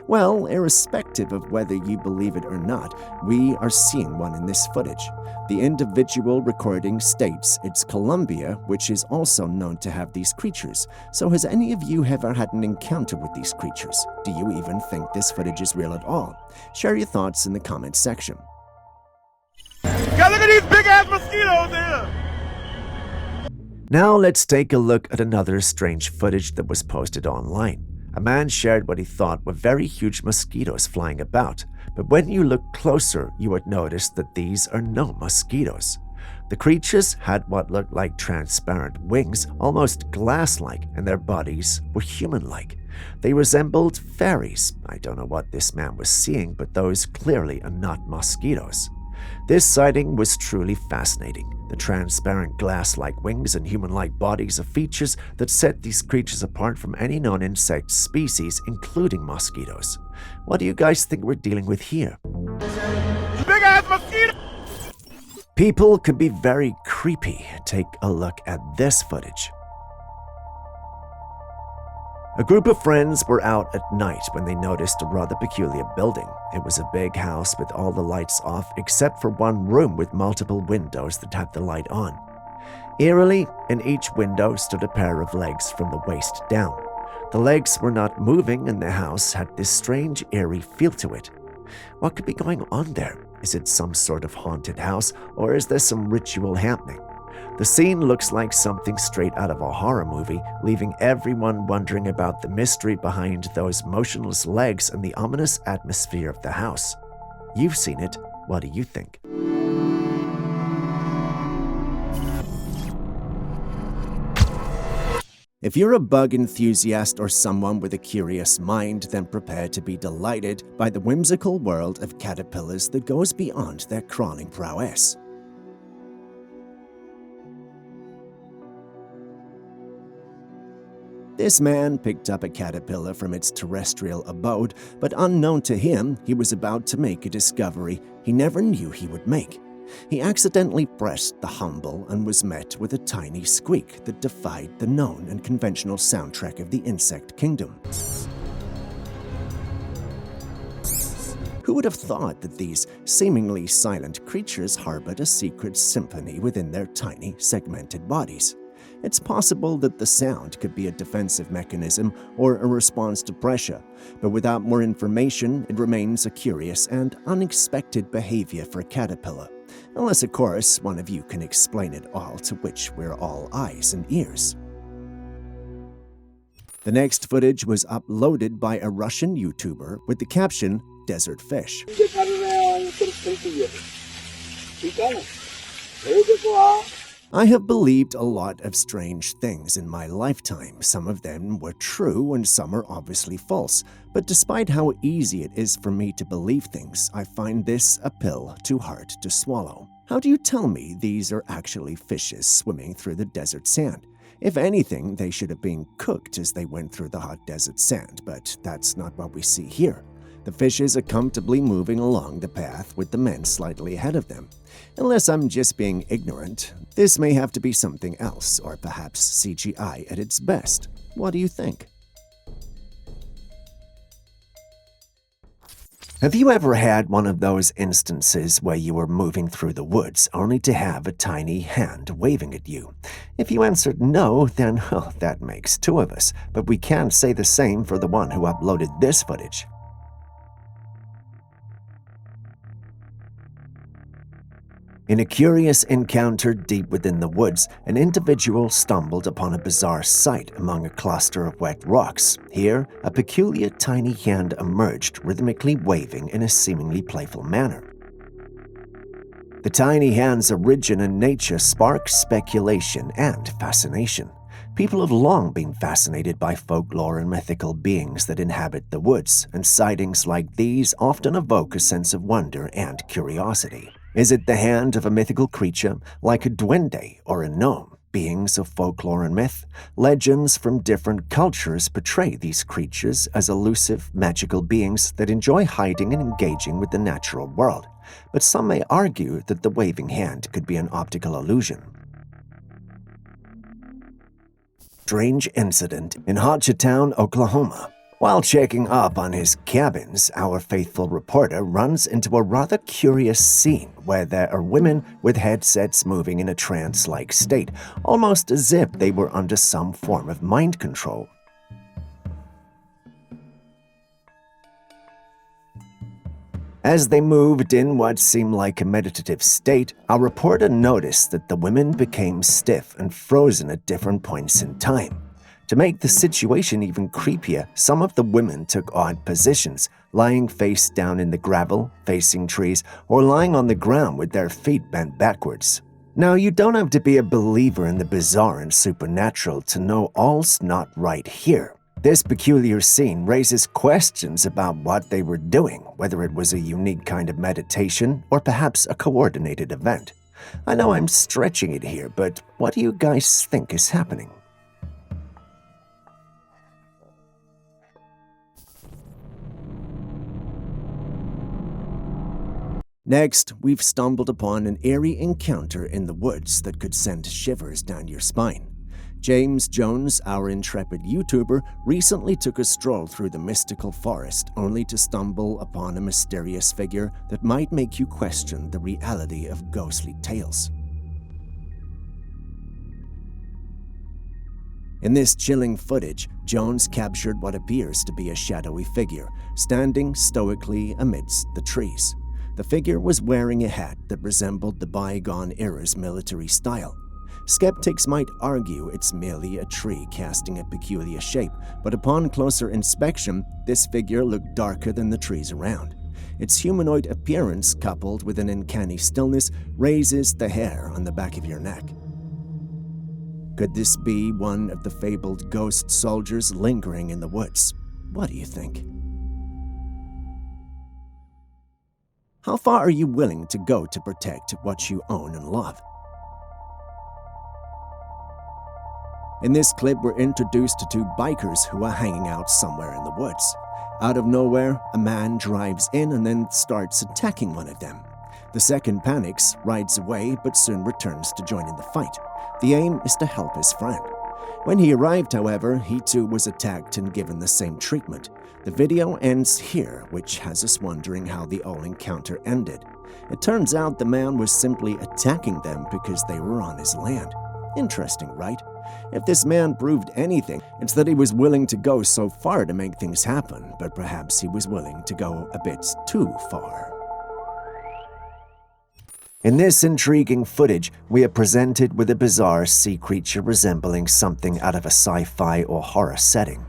Well, irrespective of whether you believe it or not, we are seeing one in this footage. The individual recording states it's Colombia, which is also known to have these creatures. So has any of you ever had an encounter with these creatures? Do you even think this footage is real at all? Share your thoughts in the comments section. God, look at these big-ass mosquitoes here! Now let's take a look at another strange footage that was posted online. A man shared what he thought were very huge mosquitoes flying about, but when you look closer, you would notice that these are no mosquitoes. The creatures had what looked like transparent wings, almost glass-like, and their bodies were human-like. They resembled fairies. I don't know what this man was seeing, but those clearly are not mosquitoes. This sighting was truly fascinating. The transparent glass-like wings and human-like bodies are features that set these creatures apart from any known insect species, including mosquitoes. What do you guys think we're dealing with here? Big-ass mosquito! People can be very creepy. Take a look at this footage. A group of friends were out at night when they noticed a rather peculiar building. It was a big house with all the lights off except for one room with multiple windows that had the light on. Eerily, in each window stood a pair of legs from the waist down. The legs were not moving and the house had this strange eerie feel to it. What could be going on there? Is it some sort of haunted house, or is there some ritual happening? The scene looks like something straight out of a horror movie, leaving everyone wondering about the mystery behind those motionless legs and the ominous atmosphere of the house. You've seen it. What do you think? If you're a bug enthusiast or someone with a curious mind, then prepare to be delighted by the whimsical world of caterpillars that goes beyond their crawling prowess. This man picked up a caterpillar from its terrestrial abode, but unknown to him, he was about to make a discovery he never knew he would make. He accidentally pressed the humble and was met with a tiny squeak that defied the known and conventional soundtrack of the insect kingdom. Who would have thought that these seemingly silent creatures harbored a secret symphony within their tiny, segmented bodies? It's possible that the sound could be a defensive mechanism or a response to pressure, but without more information, it remains a curious and unexpected behavior for a caterpillar. Unless, of course, one of you can explain it all, to which we're all eyes and ears. The next footage was uploaded by a Russian YouTuber with the caption, "Desert Fish." I have believed a lot of strange things in my lifetime. Some of them were true and some are obviously false. But despite how easy it is for me to believe things, I find this a pill too hard to swallow. How do you tell me these are actually fishes swimming through the desert sand? If anything, they should have been cooked as they went through the hot desert sand, but that's not what we see here. The fishes are comfortably moving along the path with the men slightly ahead of them. Unless I'm just being ignorant, this may have to be something else, or perhaps CGI at its best. What do you think? Have you ever had one of those instances where you were moving through the woods only to have a tiny hand waving at you? If you answered no, then that makes two of us, but we can't say the same for the one who uploaded this footage. In a curious encounter deep within the woods, an individual stumbled upon a bizarre sight among a cluster of wet rocks. Here, a peculiar tiny hand emerged, rhythmically waving in a seemingly playful manner. The tiny hand's origin and nature sparked speculation and fascination. People have long been fascinated by folklore and mythical beings that inhabit the woods, and sightings like these often evoke a sense of wonder and curiosity. Is it the hand of a mythical creature, like a duende or a gnome? Beings of folklore and myth, legends from different cultures portray these creatures as elusive, magical beings that enjoy hiding and engaging with the natural world. But some may argue that the waving hand could be an optical illusion. Strange incident in Hodgetown, Oklahoma. While checking up on his cabins, our faithful reporter runs into a rather curious scene where there are women with headsets moving in a trance-like state, almost as if they were under some form of mind control. As they moved in what seemed like a meditative state, our reporter noticed that the women became stiff and frozen at different points in time. To make the situation even creepier, some of the women took odd positions, lying face down in the gravel, facing trees, or lying on the ground with their feet bent backwards. Now, you don't have to be a believer in the bizarre and supernatural to know all's not right here. This peculiar scene raises questions about what they were doing, whether it was a unique kind of meditation or perhaps a coordinated event. I know I'm stretching it here, but what do you guys think is happening? Next, we've stumbled upon an eerie encounter in the woods that could send shivers down your spine. James Jones, our intrepid YouTuber, recently took a stroll through the mystical forest only to stumble upon a mysterious figure that might make you question the reality of ghostly tales. In this chilling footage, Jones captured what appears to be a shadowy figure, standing stoically amidst the trees. The figure was wearing a hat that resembled the bygone era's military style. Skeptics might argue it's merely a tree casting a peculiar shape, but upon closer inspection, this figure looked darker than the trees around. Its humanoid appearance, coupled with an uncanny stillness, raises the hair on the back of your neck. Could this be one of the fabled ghost soldiers lingering in the woods? What do you think? How far are you willing to go to protect what you own and love? In this clip, we're introduced to two bikers who are hanging out somewhere in the woods. Out of nowhere, a man drives in and then starts attacking one of them. The second panics, rides away, but soon returns to join in the fight. The aim is to help his friend. When he arrived, however, he too was attacked and given the same treatment. The video ends here, which has us wondering how the whole encounter ended. It turns out the man was simply attacking them because they were on his land. Interesting, right? If this man proved anything, it's that he was willing to go so far to make things happen, but perhaps he was willing to go a bit too far. In this intriguing footage, we are presented with a bizarre sea creature resembling something out of a sci-fi or horror setting.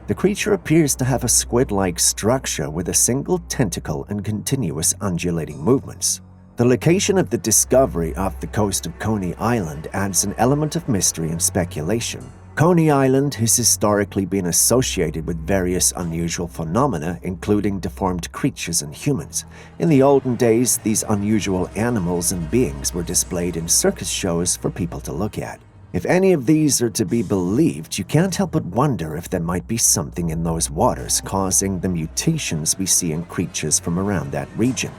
The creature appears to have a squid-like structure with a single tentacle and continuous undulating movements. The location of the discovery off the coast of Coney Island adds an element of mystery and speculation. Coney Island has historically been associated with various unusual phenomena, including deformed creatures and humans. In the olden days, these unusual animals and beings were displayed in circus shows for people to look at. If any of these are to be believed, you can't help but wonder if there might be something in those waters causing the mutations we see in creatures from around that region.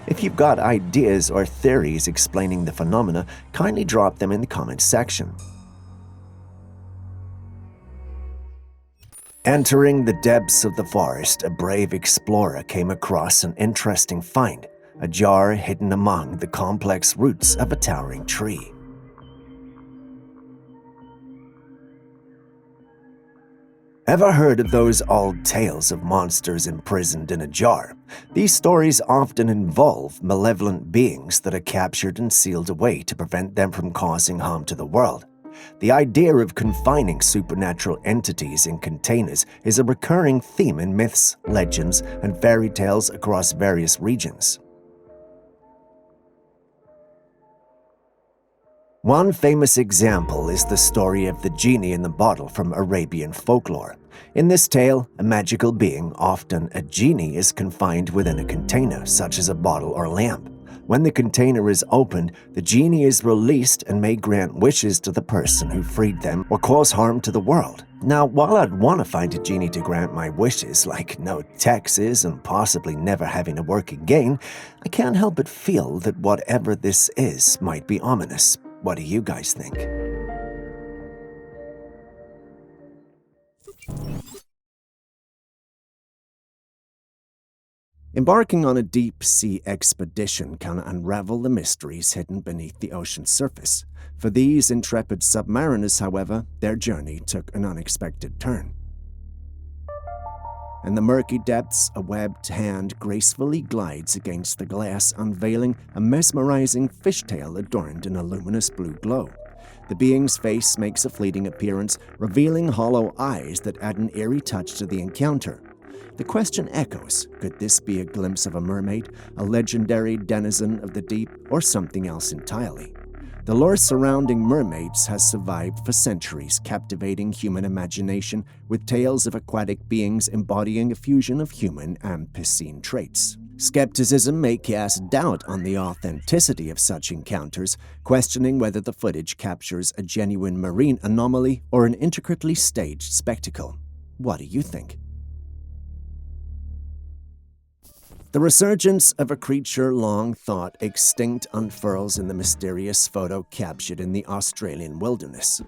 If you've got ideas or theories explaining the phenomena, kindly drop them in the comments section. Entering the depths of the forest, a brave explorer came across an interesting find, a jar hidden among the complex roots of a towering tree. Ever heard of those old tales of monsters imprisoned in a jar? These stories often involve malevolent beings that are captured and sealed away to prevent them from causing harm to the world. The idea of confining supernatural entities in containers is a recurring theme in myths, legends, and fairy tales across various regions. One famous example is the story of the genie in the bottle from Arabian folklore. In this tale, a magical being, often a genie, is confined within a container, such as a bottle or lamp. When the container is opened, the genie is released and may grant wishes to the person who freed them or cause harm to the world. Now, while I'd want to find a genie to grant my wishes, like no taxes and possibly never having to work again, I can't help but feel that whatever this is might be ominous. What do you guys think? Embarking on a deep-sea expedition can unravel the mysteries hidden beneath the ocean's surface. For these intrepid submariners, however, their journey took an unexpected turn. In the murky depths, a webbed hand gracefully glides against the glass, unveiling a mesmerizing fishtail adorned in a luminous blue glow. The being's face makes a fleeting appearance, revealing hollow eyes that add an eerie touch to the encounter. The question echoes, could this be a glimpse of a mermaid, a legendary denizen of the deep, or something else entirely? The lore surrounding mermaids has survived for centuries, captivating human imagination with tales of aquatic beings embodying a fusion of human and piscine traits. Skepticism may cast doubt on the authenticity of such encounters, questioning whether the footage captures a genuine marine anomaly or an intricately staged spectacle. What do you think? The resurgence of a creature long thought extinct unfurls in the mysterious photo captured in the Australian wilderness.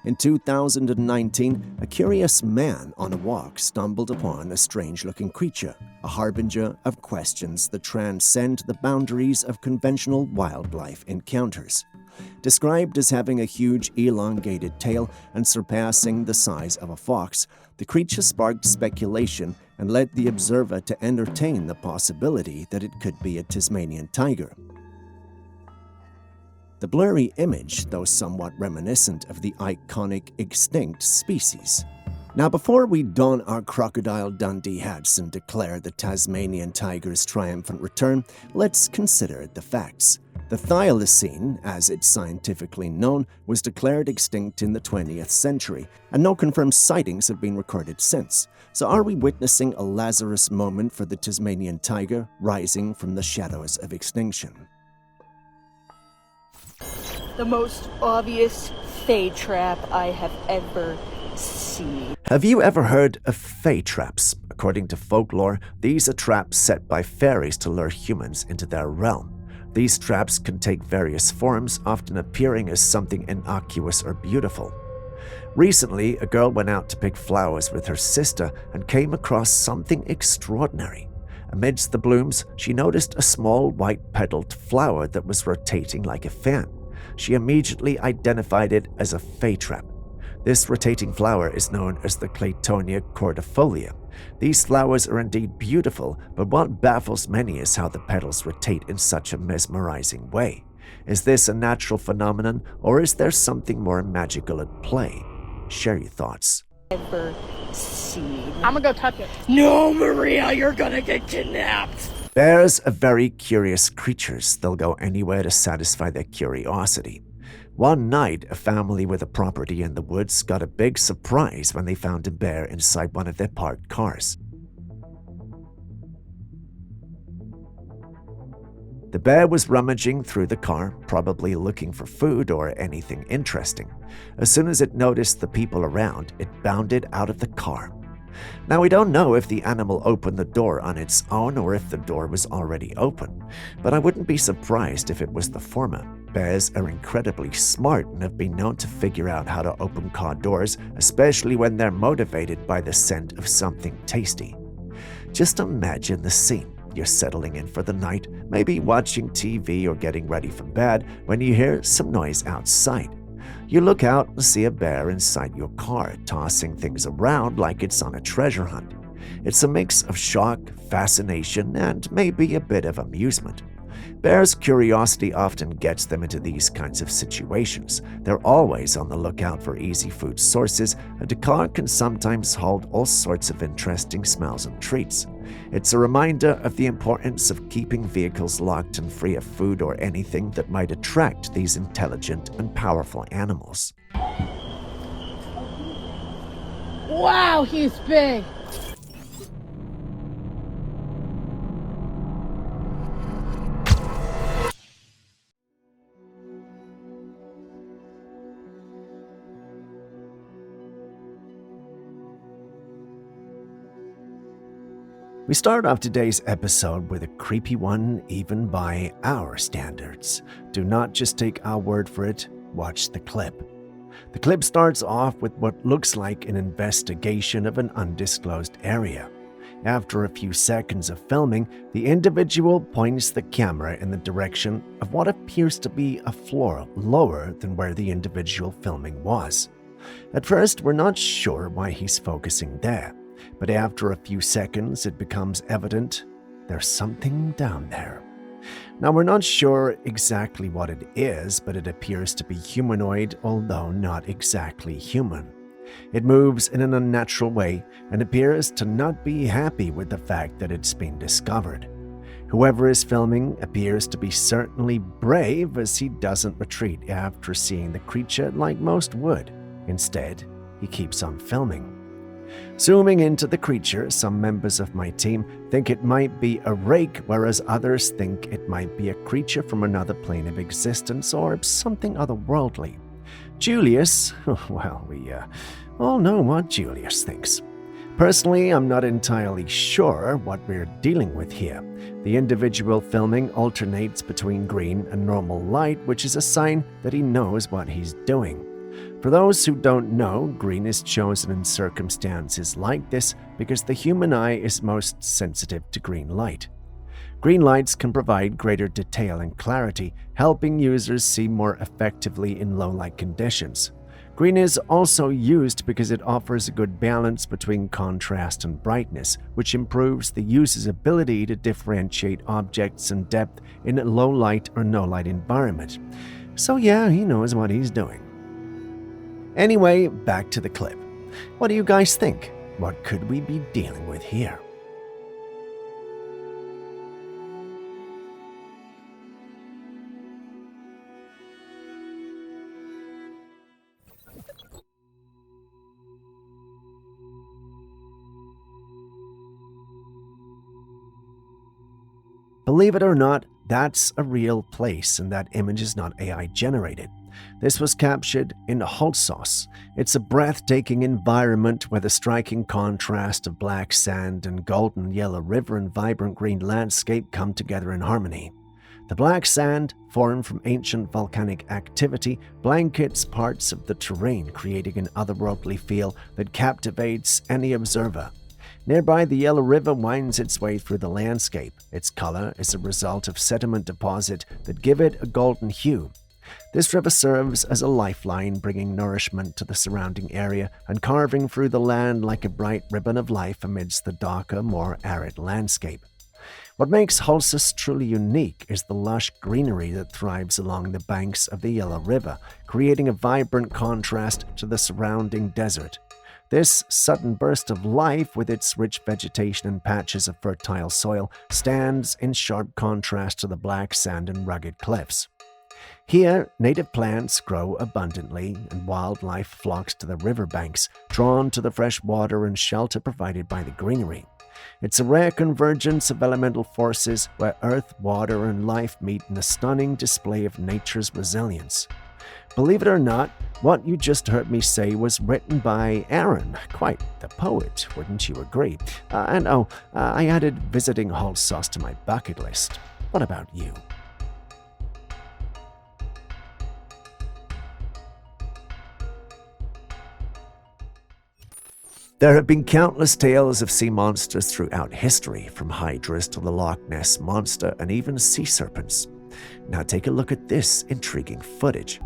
In 2019, a curious man on a walk stumbled upon a strange-looking creature, a harbinger of questions that transcend the boundaries of conventional wildlife encounters. Described as having a huge, elongated tail and surpassing the size of a fox, the creature sparked speculation and led the observer to entertain the possibility that it could be a Tasmanian tiger. The blurry image, though somewhat reminiscent of the iconic extinct species. Now, before we don our Crocodile Dundee hats and declare the Tasmanian tiger's triumphant return, let's consider the facts. The thylacine, as it's scientifically known, was declared extinct in the 20th century, and no confirmed sightings have been recorded since. So are we witnessing a Lazarus moment for the Tasmanian tiger, rising from the shadows of extinction? The most obvious fae trap I have ever seen. Have you ever heard of fae traps? According to folklore, these are traps set by fairies to lure humans into their realm. These traps can take various forms, often appearing as something innocuous or beautiful. Recently, a girl went out to pick flowers with her sister and came across something extraordinary. Amidst the blooms, she noticed a small white-petaled flower that was rotating like a fan. She immediately identified it as a fae trap. This rotating flower is known as the Claytonia cordifolia. These flowers are indeed beautiful, but what baffles many is how the petals rotate in such a mesmerizing way. Is this a natural phenomenon, or is there something more magical at play? Share your thoughts. Ever seen. I'm gonna go touch it. No, Maria, you're gonna get kidnapped. Bears are very curious creatures. They'll go anywhere to satisfy their curiosity. One night, a family with a property in the woods got a big surprise when they found a bear inside one of their parked cars. The bear was rummaging through the car, probably looking for food or anything interesting. As soon as it noticed the people around, it bounded out of the car. Now, we don't know if the animal opened the door on its own or if the door was already open, but I wouldn't be surprised if it was the former. Bears are incredibly smart and have been known to figure out how to open car doors, especially when they're motivated by the scent of something tasty. Just imagine the scene. You're settling in for the night, maybe watching TV or getting ready for bed, when you hear some noise outside. You look out and see a bear inside your car, tossing things around like it's on a treasure hunt. It's a mix of shock, fascination, and maybe a bit of amusement. Bears' curiosity often gets them into these kinds of situations. They're always on the lookout for easy food sources, and a car can sometimes hold all sorts of interesting smells and treats. It's a reminder of the importance of keeping vehicles locked and free of food or anything that might attract these intelligent and powerful animals. Wow, he's big! We start off today's episode with a creepy one, even by our standards. Do not just take our word for it, watch the clip. The clip starts off with what looks like an investigation of an undisclosed area. After a few seconds of filming, the individual points the camera in the direction of what appears to be a floor lower than where the individual filming was. At first, we're not sure why he's focusing there. But after a few seconds, it becomes evident there's something down there. Now, we're not sure exactly what it is, but it appears to be humanoid, although not exactly human. It moves in an unnatural way and appears to not be happy with the fact that it's been discovered. Whoever is filming appears to be certainly brave, as he doesn't retreat after seeing the creature like most would. Instead, he keeps on filming. Zooming into the creature, some members of my team think it might be a rake, whereas others think it might be a creature from another plane of existence or something otherworldly. Julius, well, we all know what Julius thinks. Personally, I'm not entirely sure what we're dealing with here. The individual filming alternates between green and normal light, which is a sign that he knows what he's doing. For those who don't know, green is chosen in circumstances like this because the human eye is most sensitive to green light. Green lights can provide greater detail and clarity, helping users see more effectively in low-light conditions. Green is also used because it offers a good balance between contrast and brightness, which improves the user's ability to differentiate objects and depth in a low-light or no-light environment. So yeah, he knows what he's doing. Anyway, back to the clip. What do you guys think? What could we be dealing with here? Believe it or not, that's a real place, and that image is not AI generated. This was captured in Holsos. It's a breathtaking environment where the striking contrast of black sand and golden yellow river and vibrant green landscape come together in harmony. The black sand, formed from ancient volcanic activity, blankets parts of the terrain, creating an otherworldly feel that captivates any observer. Nearby, the Yellow River winds its way through the landscape. Its color is a result of sediment deposit that give it a golden hue. This river serves as a lifeline, bringing nourishment to the surrounding area and carving through the land like a bright ribbon of life amidst the darker, more arid landscape. What makes Holsos truly unique is the lush greenery that thrives along the banks of the Yellow River, creating a vibrant contrast to the surrounding desert. This sudden burst of life, with its rich vegetation and patches of fertile soil, stands in sharp contrast to the black sand and rugged cliffs. Here, native plants grow abundantly, and wildlife flocks to the riverbanks, drawn to the fresh water and shelter provided by the greenery. It's a rare convergence of elemental forces where earth, water, and life meet in a stunning display of nature's resilience. Believe it or not, what you just heard me say was written by Aaron. Quite the poet, wouldn't you agree? I added visiting Holsos to my bucket list. What about you? There have been countless tales of sea monsters throughout history, from hydras to the Loch Ness Monster and even sea serpents. Now take a look at this intriguing footage.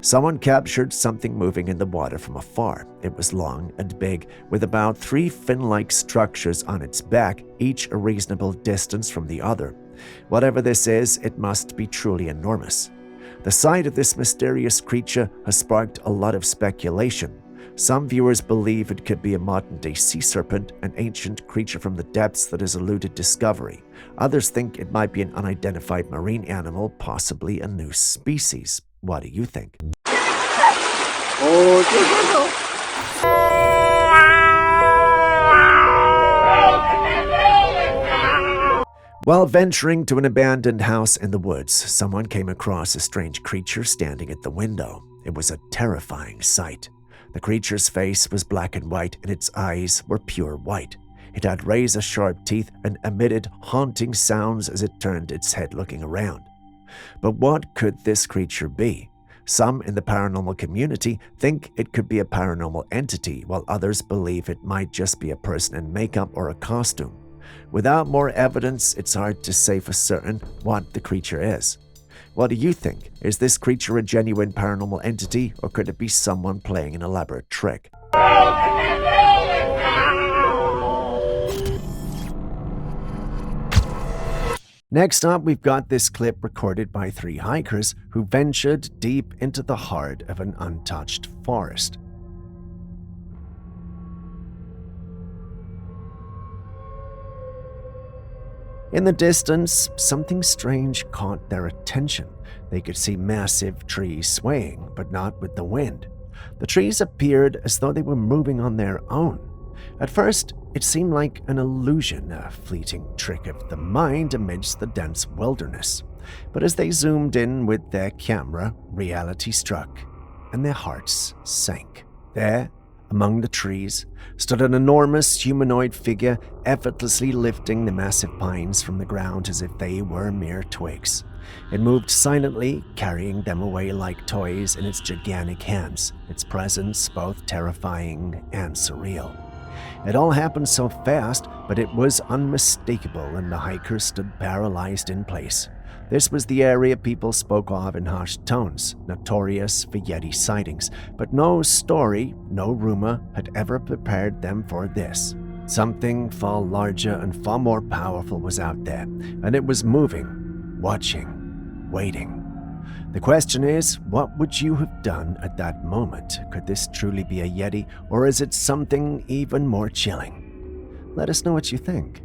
Someone captured something moving in the water from afar. It was long and big, with about 3 fin-like structures on its back, each a reasonable distance from the other. Whatever this is, it must be truly enormous. The sight of this mysterious creature has sparked a lot of speculation. Some viewers believe it could be a modern-day sea serpent, an ancient creature from the depths that has eluded discovery. Others think it might be an unidentified marine animal, possibly a new species. What do you think? While venturing to an abandoned house in the woods, someone came across a strange creature standing at the window. It was a terrifying sight. The creature's face was black and white, and its eyes were pure white. It had razor-sharp teeth and emitted haunting sounds as it turned its head looking around. But what could this creature be? Some in the paranormal community think it could be a paranormal entity, while others believe it might just be a person in makeup or a costume. Without more evidence, it's hard to say for certain what the creature is. What do you think? Is this creature a genuine paranormal entity, or could it be someone playing an elaborate trick? Next up, we've got this clip recorded by 3 hikers who ventured deep into the heart of an untouched forest. In the distance, something strange caught their attention. They could see massive trees swaying, but not with the wind. The trees appeared as though they were moving on their own. At first, it seemed like an illusion, a fleeting trick of the mind amidst the dense wilderness. But as they zoomed in with their camera, reality struck, and their hearts sank. There, among the trees, stood an enormous humanoid figure, effortlessly lifting the massive pines from the ground as if they were mere twigs. It moved silently, carrying them away like toys in its gigantic hands, its presence both terrifying and surreal. It all happened so fast, but it was unmistakable, and the hikers stood paralyzed in place. This was the area people spoke of in hushed tones, notorious for Yeti sightings, but no story, no rumor had ever prepared them for this. Something far larger and far more powerful was out there, and it was moving, watching, waiting. The question is, what would you have done at that moment? Could this truly be a Yeti, or is it something even more chilling? Let us know what you think.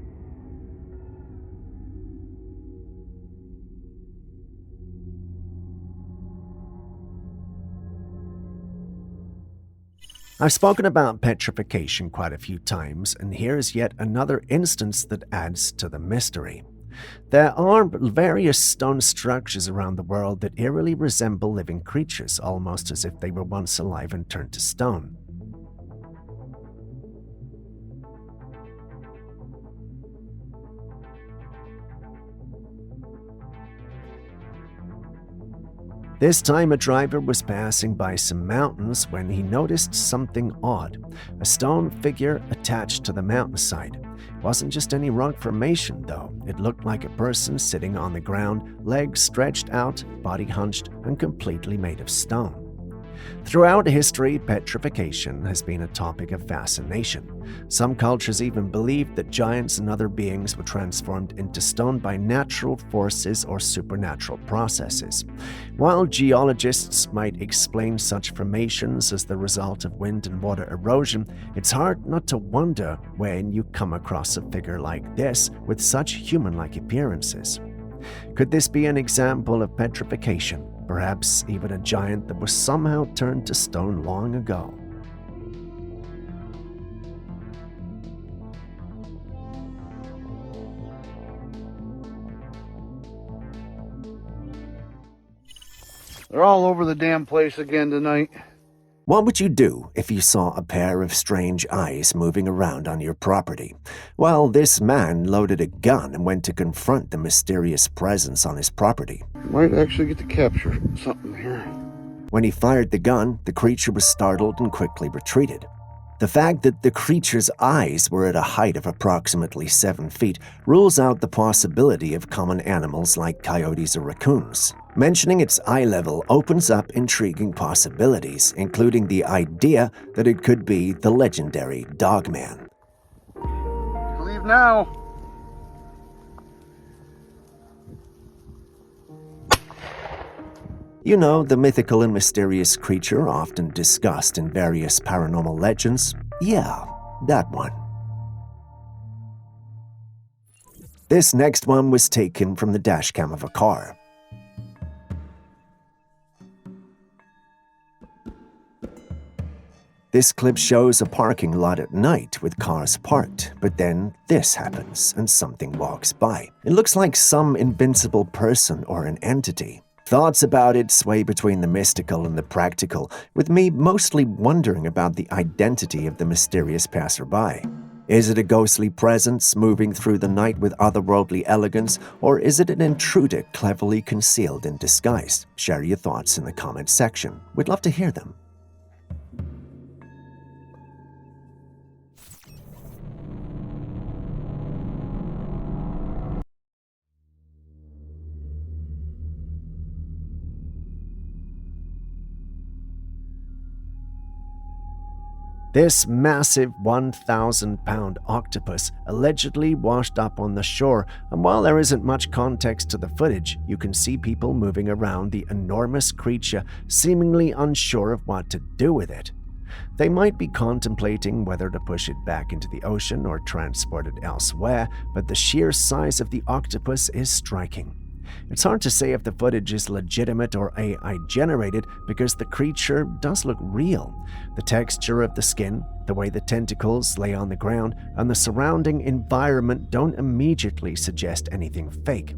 I've spoken about petrification quite a few times, and here's yet another instance that adds to the mystery. There are various stone structures around the world that eerily resemble living creatures, almost as if they were once alive and turned to stone. This time a driver was passing by some mountains when he noticed something odd. A stone figure attached to the mountainside. It wasn't just any rock formation though. It looked like a person sitting on the ground, legs stretched out, body hunched, and completely made of stone. Throughout history, petrification has been a topic of fascination. Some cultures even believed that giants and other beings were transformed into stone by natural forces or supernatural processes. While geologists might explain such formations as the result of wind and water erosion, it's hard not to wonder when you come across a figure like this with such human-like appearances. Could this be an example of petrification? Perhaps even a giant that was somehow turned to stone long ago. They're all over the damn place again tonight. What would you do if you saw a pair of strange eyes moving around on your property? Well, this man loaded a gun and went to confront the mysterious presence on his property. Might actually get to capture something here. When he fired the gun, the creature was startled and quickly retreated. The fact that the creature's eyes were at a height of approximately 7 feet rules out the possibility of common animals like coyotes or raccoons. Mentioning its eye level opens up intriguing possibilities, including the idea that it could be the legendary Dogman. Leave now. You know, the mythical and mysterious creature often discussed in various paranormal legends? Yeah, that one. This next one was taken from the dashcam of a car. This clip shows a parking lot at night with cars parked, but then this happens and something walks by. It looks like some invincible person or an entity. Thoughts about it sway between the mystical and the practical, with me mostly wondering about the identity of the mysterious passerby. Is it a ghostly presence moving through the night with otherworldly elegance, or is it an intruder cleverly concealed in disguise? Share your thoughts in the comments section. We'd love to hear them. This massive 1,000-pound octopus allegedly washed up on the shore, and while there isn't much context to the footage, you can see people moving around the enormous creature, seemingly unsure of what to do with it. They might be contemplating whether to push it back into the ocean or transport it elsewhere, but the sheer size of the octopus is striking. It's hard to say if the footage is legitimate or AI generated because the creature does look real. The texture of the skin, the way the tentacles lay on the ground, and the surrounding environment don't immediately suggest anything fake.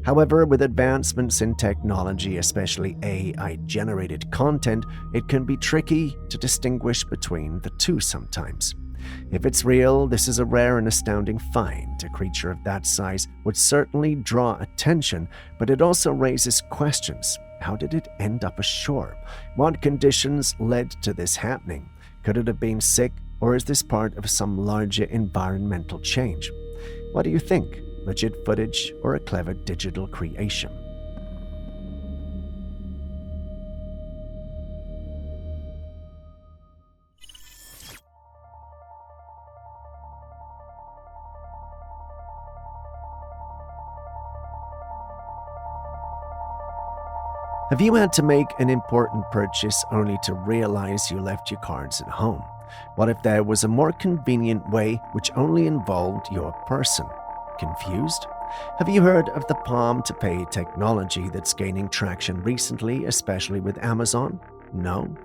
However, with advancements in technology, especially AI-generated content, it can be tricky to distinguish between the two sometimes. If it's real, this is a rare and astounding find. A creature of that size would certainly draw attention, but it also raises questions. How did it end up ashore? What conditions led to this happening? Could it have been sick, or is this part of some larger environmental change? What do you think? Legit footage or a clever digital creation? Have you had to make an important purchase only to realize you left your cards at home? What if there was a more convenient way which only involved your person? Confused? Have you heard of the palm-to-pay technology that's gaining traction recently, especially with Amazon? No?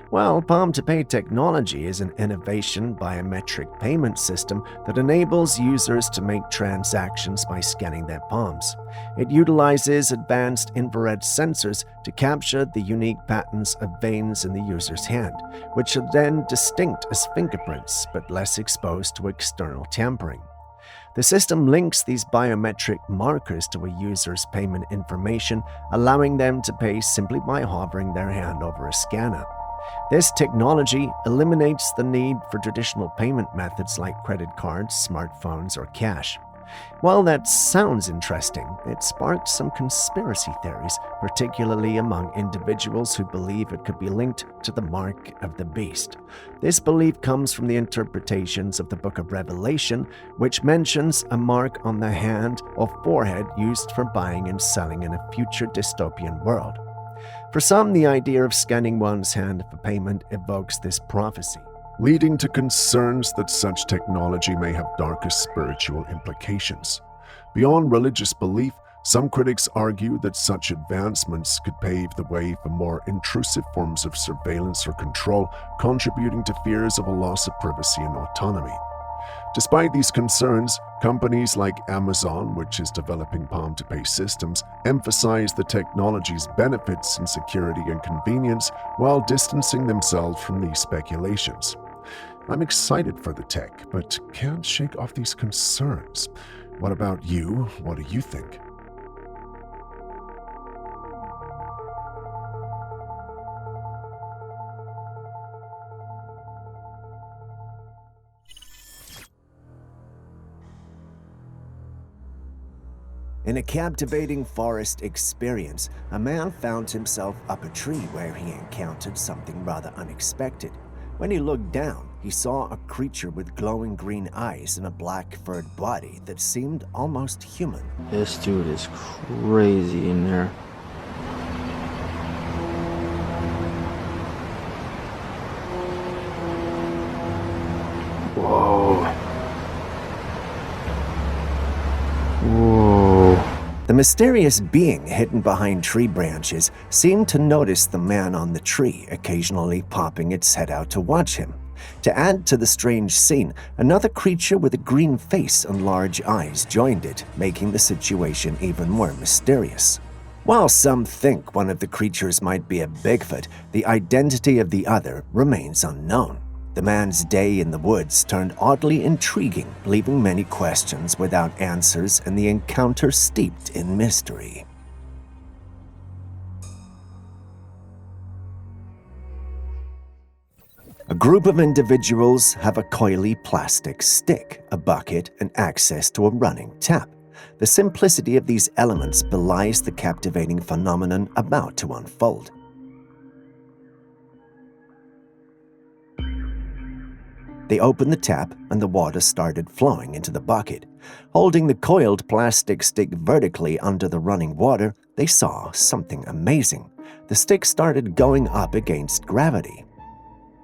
Well, palm-to-pay technology is an innovation biometric payment system that enables users to make transactions by scanning their palms. It utilizes advanced infrared sensors to capture the unique patterns of veins in the user's hand, which are then distinct as fingerprints but less exposed to external tampering. The system links these biometric markers to a user's payment information, allowing them to pay simply by hovering their hand over a scanner. This technology eliminates the need for traditional payment methods like credit cards, smartphones, or cash. While that sounds interesting, it sparked some conspiracy theories, particularly among individuals who believe it could be linked to the mark of the beast. This belief comes from the interpretations of the Book of Revelation, which mentions a mark on the hand or forehead used for buying and selling in a future dystopian world. For some, the idea of scanning one's hand for payment evokes this prophecy, leading to concerns that such technology may have darker spiritual implications. Beyond religious belief, some critics argue that such advancements could pave the way for more intrusive forms of surveillance or control, contributing to fears of a loss of privacy and autonomy. Despite these concerns, companies like Amazon, which is developing palm-to-pay systems, emphasize the technology's benefits in security and convenience while distancing themselves from these speculations. I'm excited for the tech, but can't shake off these concerns. What about you? What do you think? In a captivating forest experience, a man found himself up a tree where he encountered something rather unexpected. When he looked down, he saw a creature with glowing green eyes and a black furred body that seemed almost human. This dude is crazy in there. Whoa. Whoa. The mysterious being hidden behind tree branches seemed to notice the man on the tree, occasionally popping its head out to watch him. To add to the strange scene, another creature with a green face and large eyes joined it, making the situation even more mysterious. While some think one of the creatures might be a Bigfoot, the identity of the other remains unknown. The man's day in the woods turned oddly intriguing, leaving many questions without answers and the encounter steeped in mystery. A group of individuals have a coily plastic stick, a bucket, and access to a running tap. The simplicity of these elements belies the captivating phenomenon about to unfold. They opened the tap and the water started flowing into the bucket. Holding the coiled plastic stick vertically under the running water, they saw something amazing. The stick started going up against gravity.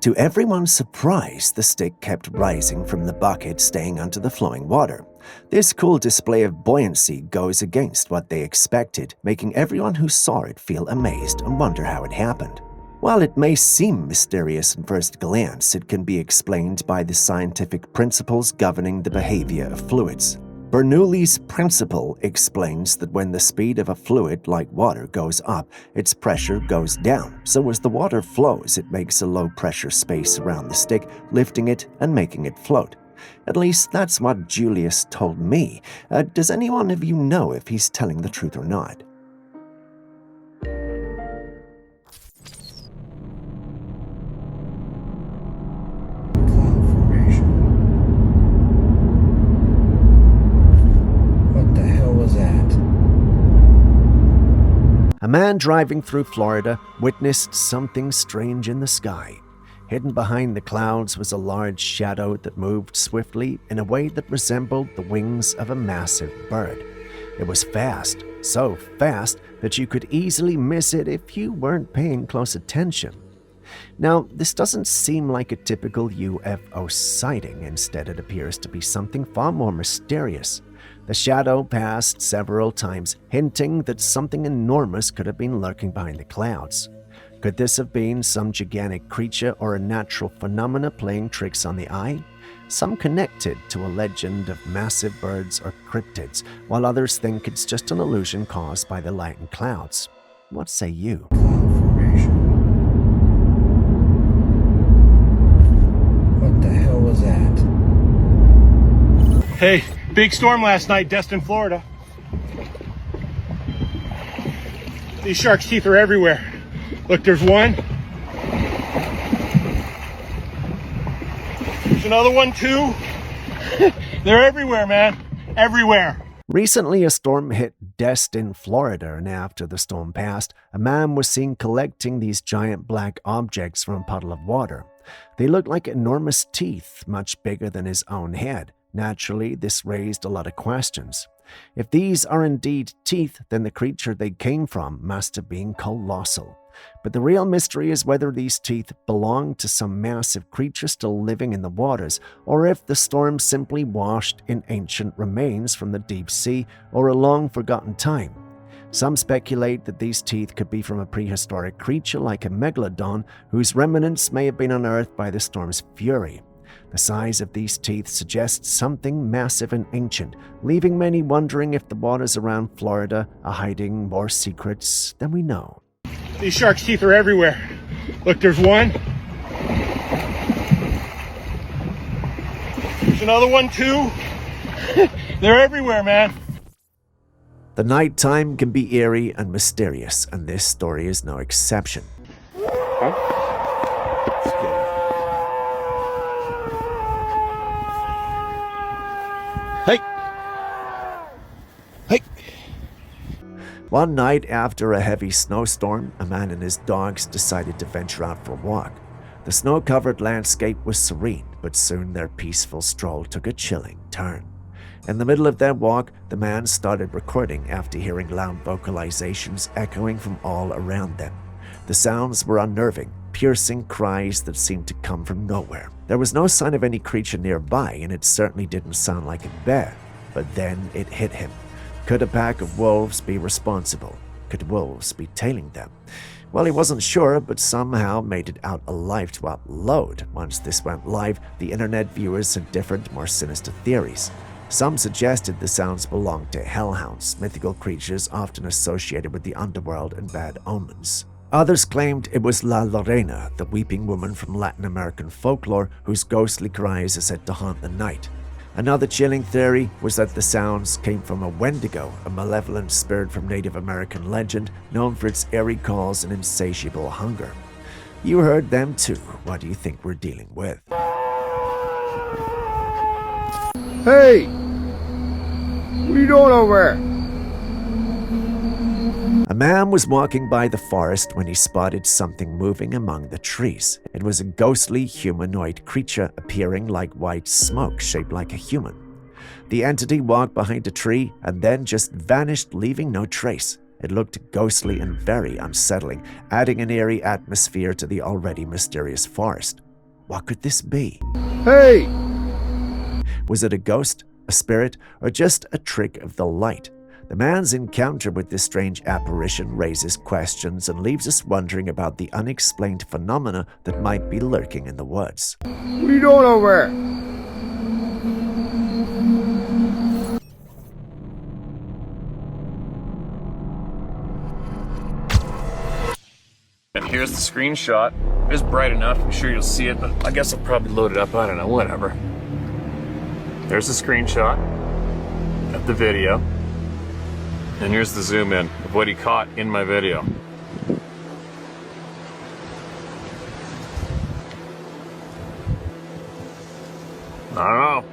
To everyone's surprise, the stick kept rising from the bucket, staying under the flowing water. This cool display of buoyancy goes against what they expected, making everyone who saw it feel amazed and wonder how it happened. While it may seem mysterious at first glance, it can be explained by the scientific principles governing the behavior of fluids. Bernoulli's principle explains that when the speed of a fluid like water goes up, its pressure goes down. So as the water flows, it makes a low-pressure space around the stick, lifting it and making it float. At least that's what Julius told me. Does anyone of you know if he's telling the truth or not? A man driving through Florida witnessed something strange in the sky. Hidden behind the clouds was a large shadow that moved swiftly in a way that resembled the wings of a massive bird. It was fast, so fast that you could easily miss it if you weren't paying close attention. Now, this doesn't seem like a typical UFO sighting. Instead, it appears to be something far more mysterious. The shadow passed several times, hinting that something enormous could have been lurking behind the clouds. Could this have been some gigantic creature or a natural phenomena playing tricks on the eye? Some connect it to a legend of massive birds or cryptids, while others think it's just an illusion caused by the light and clouds. What say you? What the hell was that? Hey, big storm last night, Destin, Florida. These sharks' teeth are everywhere. Look, there's one. There's another one too. They're everywhere, man. Everywhere. Recently, a storm hit Destin, Florida, and after the storm passed, a man was seen collecting these giant black objects from a puddle of water. They looked like enormous teeth, much bigger than his own head. Naturally, this raised a lot of questions. If these are indeed teeth, then the creature they came from must have been colossal. But the real mystery is whether these teeth belong to some massive creature still living in the waters, or if the storm simply washed in ancient remains from the deep sea or a long-forgotten time. Some speculate that these teeth could be from a prehistoric creature like a MacLeod, whose remnants may have been unearthed by the storm's fury. The size of these teeth suggests something massive and ancient, leaving many wondering if the waters around Florida are hiding more secrets than we know. These sharks' teeth are everywhere. Look, there's one. There's another one too. They're everywhere, man. The nighttime can be eerie and mysterious, and this story is no exception. Huh? Hey. Hey. One night after a heavy snowstorm, a man and his dogs decided to venture out for a walk. The snow-covered landscape was serene, but soon their peaceful stroll took a chilling turn. In the middle of their walk, the man started recording after hearing loud vocalizations echoing from all around them. The sounds were unnerving, piercing cries that seemed to come from nowhere. There was no sign of any creature nearby, and it certainly didn't sound like a bear. But then it hit him. Could a pack of wolves be responsible? Could wolves be tailing them? Well, he wasn't sure, but somehow made it out alive to upload. Once this went live, the internet viewers had different, more sinister theories. Some suggested the sounds belonged to hellhounds, mythical creatures often associated with the underworld and bad omens. Others claimed it was La Lorena, the weeping woman from Latin American folklore whose ghostly cries are said to haunt the night. Another chilling theory was that the sounds came from a Wendigo, a malevolent spirit from Native American legend known for its eerie calls and insatiable hunger. You heard them too. What do you think we're dealing with? Hey! What are you doing over there? A man was walking by the forest when he spotted something moving among the trees. It was a ghostly humanoid creature appearing like white smoke shaped like a human. The entity walked behind a tree and then just vanished, leaving no trace. It looked ghostly and very unsettling, adding an eerie atmosphere to the already mysterious forest. What could this be? Hey! Was it a ghost, a spirit, or just a trick of the light? The man's encounter with this strange apparition raises questions and leaves us wondering about the unexplained phenomena that might be lurking in the woods. What are you doing over there? And here's the screenshot. It's bright enough, I'm sure you'll see it, but I guess I'll probably load it up, I don't know, whatever. There's the screenshot of the video. And here's the zoom in of what he caught in my video. I don't know.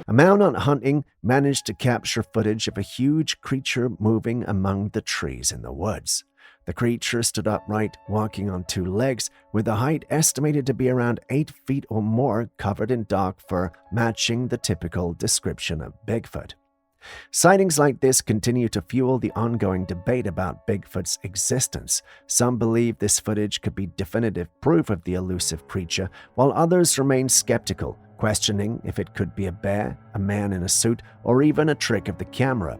A man on hunting managed to capture footage of a huge creature moving among the trees in the woods. The creature stood upright, walking on two legs, with a height estimated to be around 8 feet or more, covered in dark fur, matching the typical description of Bigfoot. Sightings like this continue to fuel the ongoing debate about Bigfoot's existence. Some believe this footage could be definitive proof of the elusive creature, while others remain skeptical, questioning if it could be a bear, a man in a suit, or even a trick of the camera.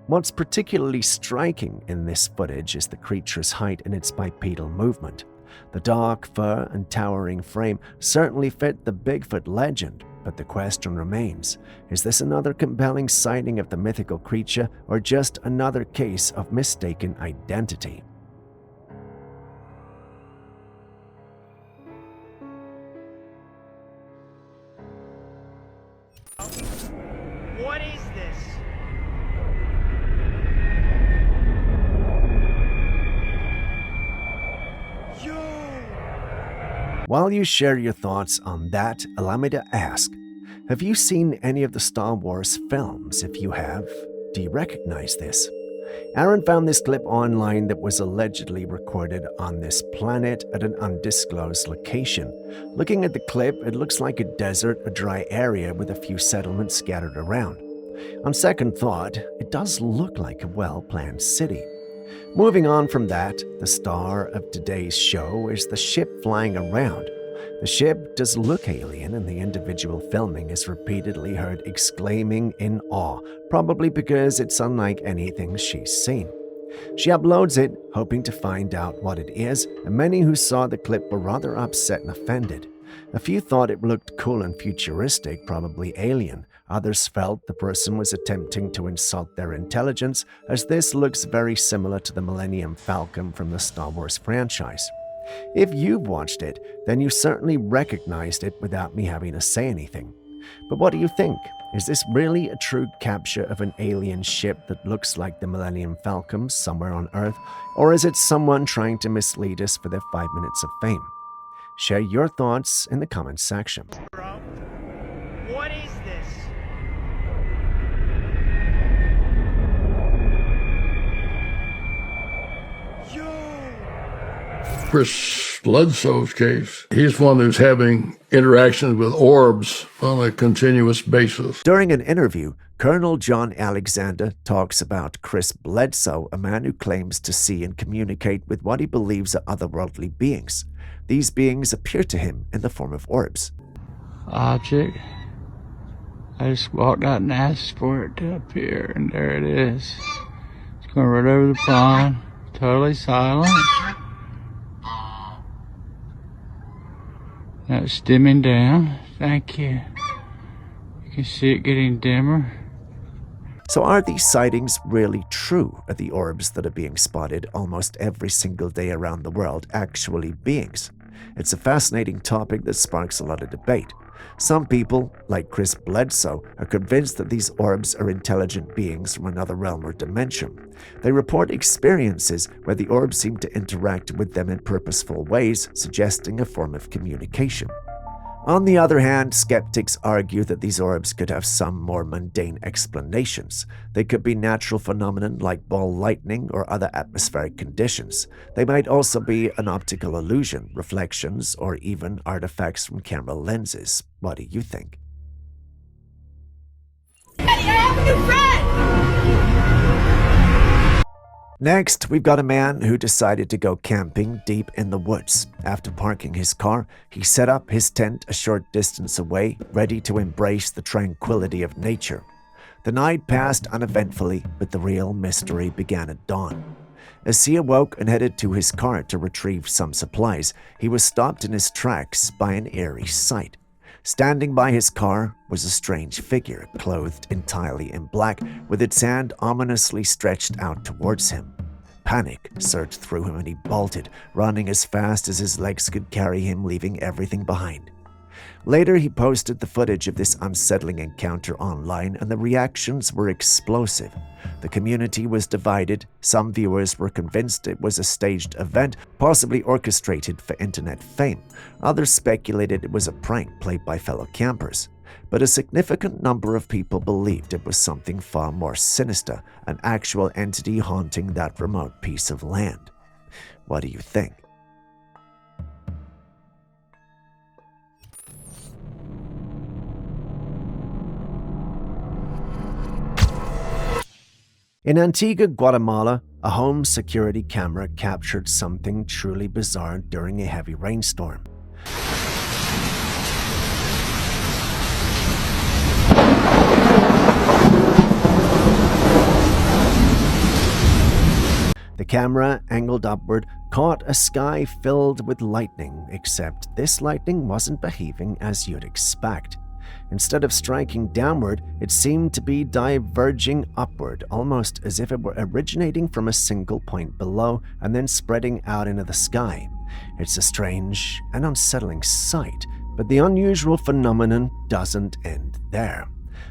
What's particularly striking in this footage is the creature's height and its bipedal movement. The dark fur and towering frame certainly fit the Bigfoot legend, but the question remains, is this another compelling sighting of the mythical creature or just another case of mistaken identity? What is this? While you share your thoughts on that, allow me to ask, have you seen any of the Star Wars films? If you have, do you recognize this? Aaron found this clip online that was allegedly recorded on this planet at an undisclosed location. Looking at the clip, it looks like a desert, a dry area with a few settlements scattered around. On second thought, it does look like a well-planned city. Moving on from that, the star of today's show is the ship flying around. The ship does look alien, and the individual filming is repeatedly heard exclaiming in awe, probably because it's unlike anything she's seen. She uploads it, hoping to find out what it is, and many who saw the clip were rather upset and offended. A few thought it looked cool and futuristic, probably alien. Others felt the person was attempting to insult their intelligence, as this looks very similar to the Millennium Falcon from the Star Wars franchise. If you've watched it, then you certainly recognized it without me having to say anything. But what do you think? Is this really a true capture of an alien ship that looks like the Millennium Falcon somewhere on Earth, or is it someone trying to mislead us for their 5 minutes of fame? Share your thoughts in the comments section. What is this? Chris Bledsoe's case. He's one who's having interactions with orbs on a continuous basis. During an interview, Colonel John Alexander talks about Chris Bledsoe, a man who claims to see and communicate with what he believes are otherworldly beings. These beings appear to him in the form of orbs. Object. I just walked out and asked for it to appear, and there it is. It's going right over the pond, totally silent. Now it's dimming down. Thank you. You can see it getting dimmer. So are these sightings really true? Are the orbs that are being spotted almost every single day around the world actually beings? It's a fascinating topic that sparks a lot of debate. Some people, like Chris Bledsoe, are convinced that these orbs are intelligent beings from another realm or dimension. They report experiences where the orbs seem to interact with them in purposeful ways, suggesting a form of communication. On the other hand, skeptics argue that these orbs could have some more mundane explanations. They could be natural phenomena like ball lightning or other atmospheric conditions. They might also be an optical illusion, reflections, or even artifacts from camera lenses. What do you think? Eddie, I have a new friend! Next, we've got a man who decided to go camping deep in the woods. After parking his car, he set up his tent a short distance away, ready to embrace the tranquility of nature. The night passed uneventfully, but the real mystery began at dawn. As he awoke and headed to his car to retrieve some supplies, he was stopped in his tracks by an eerie sight. Standing by his car was a strange figure, clothed entirely in black, with its hand ominously stretched out towards him. Panic surged through him and he bolted, running as fast as his legs could carry him, leaving everything behind. Later, he posted the footage of this unsettling encounter online, and the reactions were explosive. The community was divided. Some viewers were convinced it was a staged event, possibly orchestrated for internet fame. Others speculated it was a prank played by fellow campers. But a significant number of people believed it was something far more sinister, an actual entity haunting that remote piece of land. What do you think? In Antigua, Guatemala, a home security camera captured something truly bizarre during a heavy rainstorm. The camera, angled upward, caught a sky filled with lightning, except this lightning wasn't behaving as you'd expect. Instead of striking downward, it seemed to be diverging upward, almost as if it were originating from a single point below and then spreading out into the sky. It's a strange and unsettling sight, but the unusual phenomenon doesn't end there.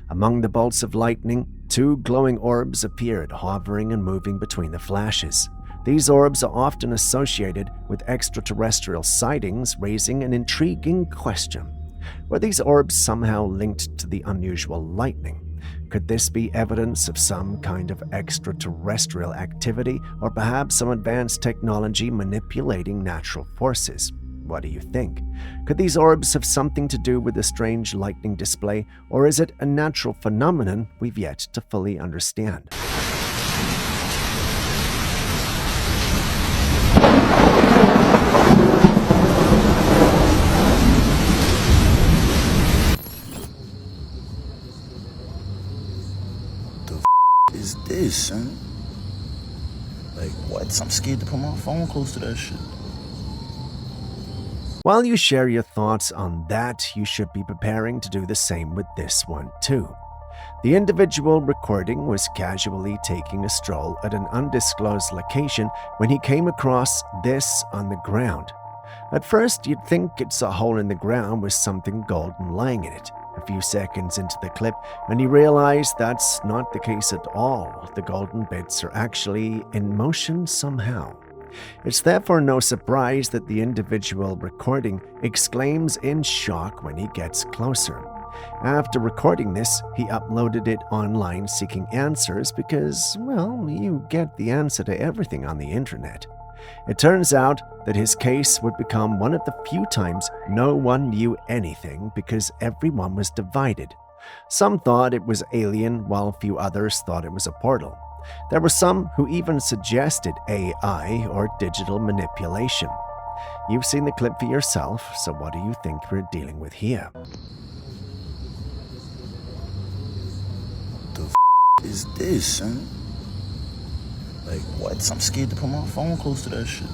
Among the bolts of lightning, two glowing orbs appeared, hovering and moving between the flashes. These orbs are often associated with extraterrestrial sightings, raising an intriguing question. Were these orbs somehow linked to the unusual lightning? Could this be evidence of some kind of extraterrestrial activity, or perhaps some advanced technology manipulating natural forces? What do you think? Could these orbs have something to do with the strange lightning display, or is it a natural phenomenon we've yet to fully understand? Is this, son? Like, what? I'm scared to put my phone close to that shit. While you share your thoughts on that, you should be preparing to do the same with this one too. The individual recording was casually taking a stroll at an undisclosed location when he came across this on the ground. At first, you'd think it's a hole in the ground with something golden lying in it. A few seconds into the clip, and he realized that's not the case at all. The golden bits are actually in motion somehow. It's therefore no surprise that the individual recording exclaims in shock when he gets closer. After recording this, he uploaded it online seeking answers because, well, you get the answer to everything on the internet. It turns out that his case would become one of the few times no one knew anything because everyone was divided. Some thought it was alien, while a few others thought it was a portal. There were some who even suggested AI or digital manipulation. You've seen the clip for yourself, so what do you think we're dealing with here? The is this, son? Like, what? I'm scared to put my phone close to that shit.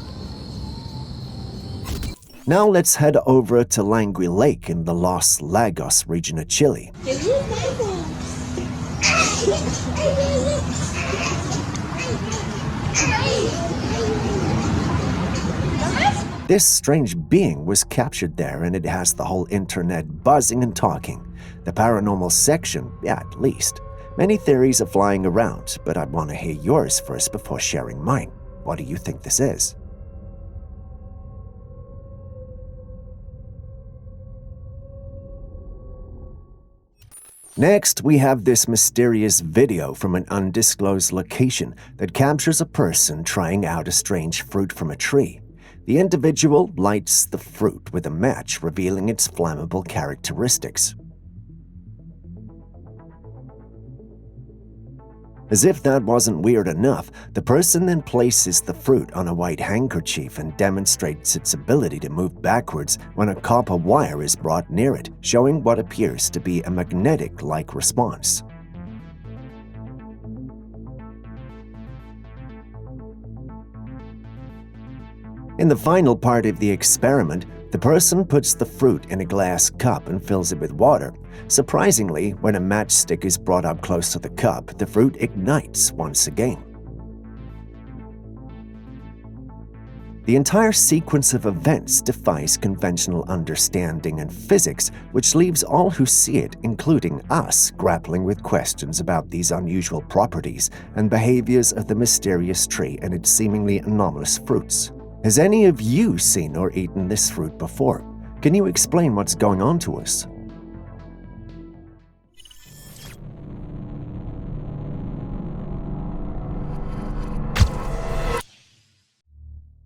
Now let's head over to Languy Lake in the Los Lagos region of Chile. This strange being was captured there, and it has the whole internet buzzing and talking. The paranormal section, yeah, at least. Many theories are flying around, but I want to hear yours first before sharing mine. What do you think this is? Next, we have this mysterious video from an undisclosed location that captures a person trying out a strange fruit from a tree. The individual lights the fruit with a match, revealing its flammable characteristics. As if that wasn't weird enough, the person then places the fruit on a white handkerchief and demonstrates its ability to move backwards when a copper wire is brought near it, showing what appears to be a magnetic-like response. In the final part of the experiment, the person puts the fruit in a glass cup and fills it with water. Surprisingly, when a matchstick is brought up close to the cup, the fruit ignites once again. The entire sequence of events defies conventional understanding and physics, which leaves all who see it, including us, grappling with questions about these unusual properties and behaviors of the mysterious tree and its seemingly anomalous fruits. Has any of you seen or eaten this fruit before? Can you explain what's going on to us?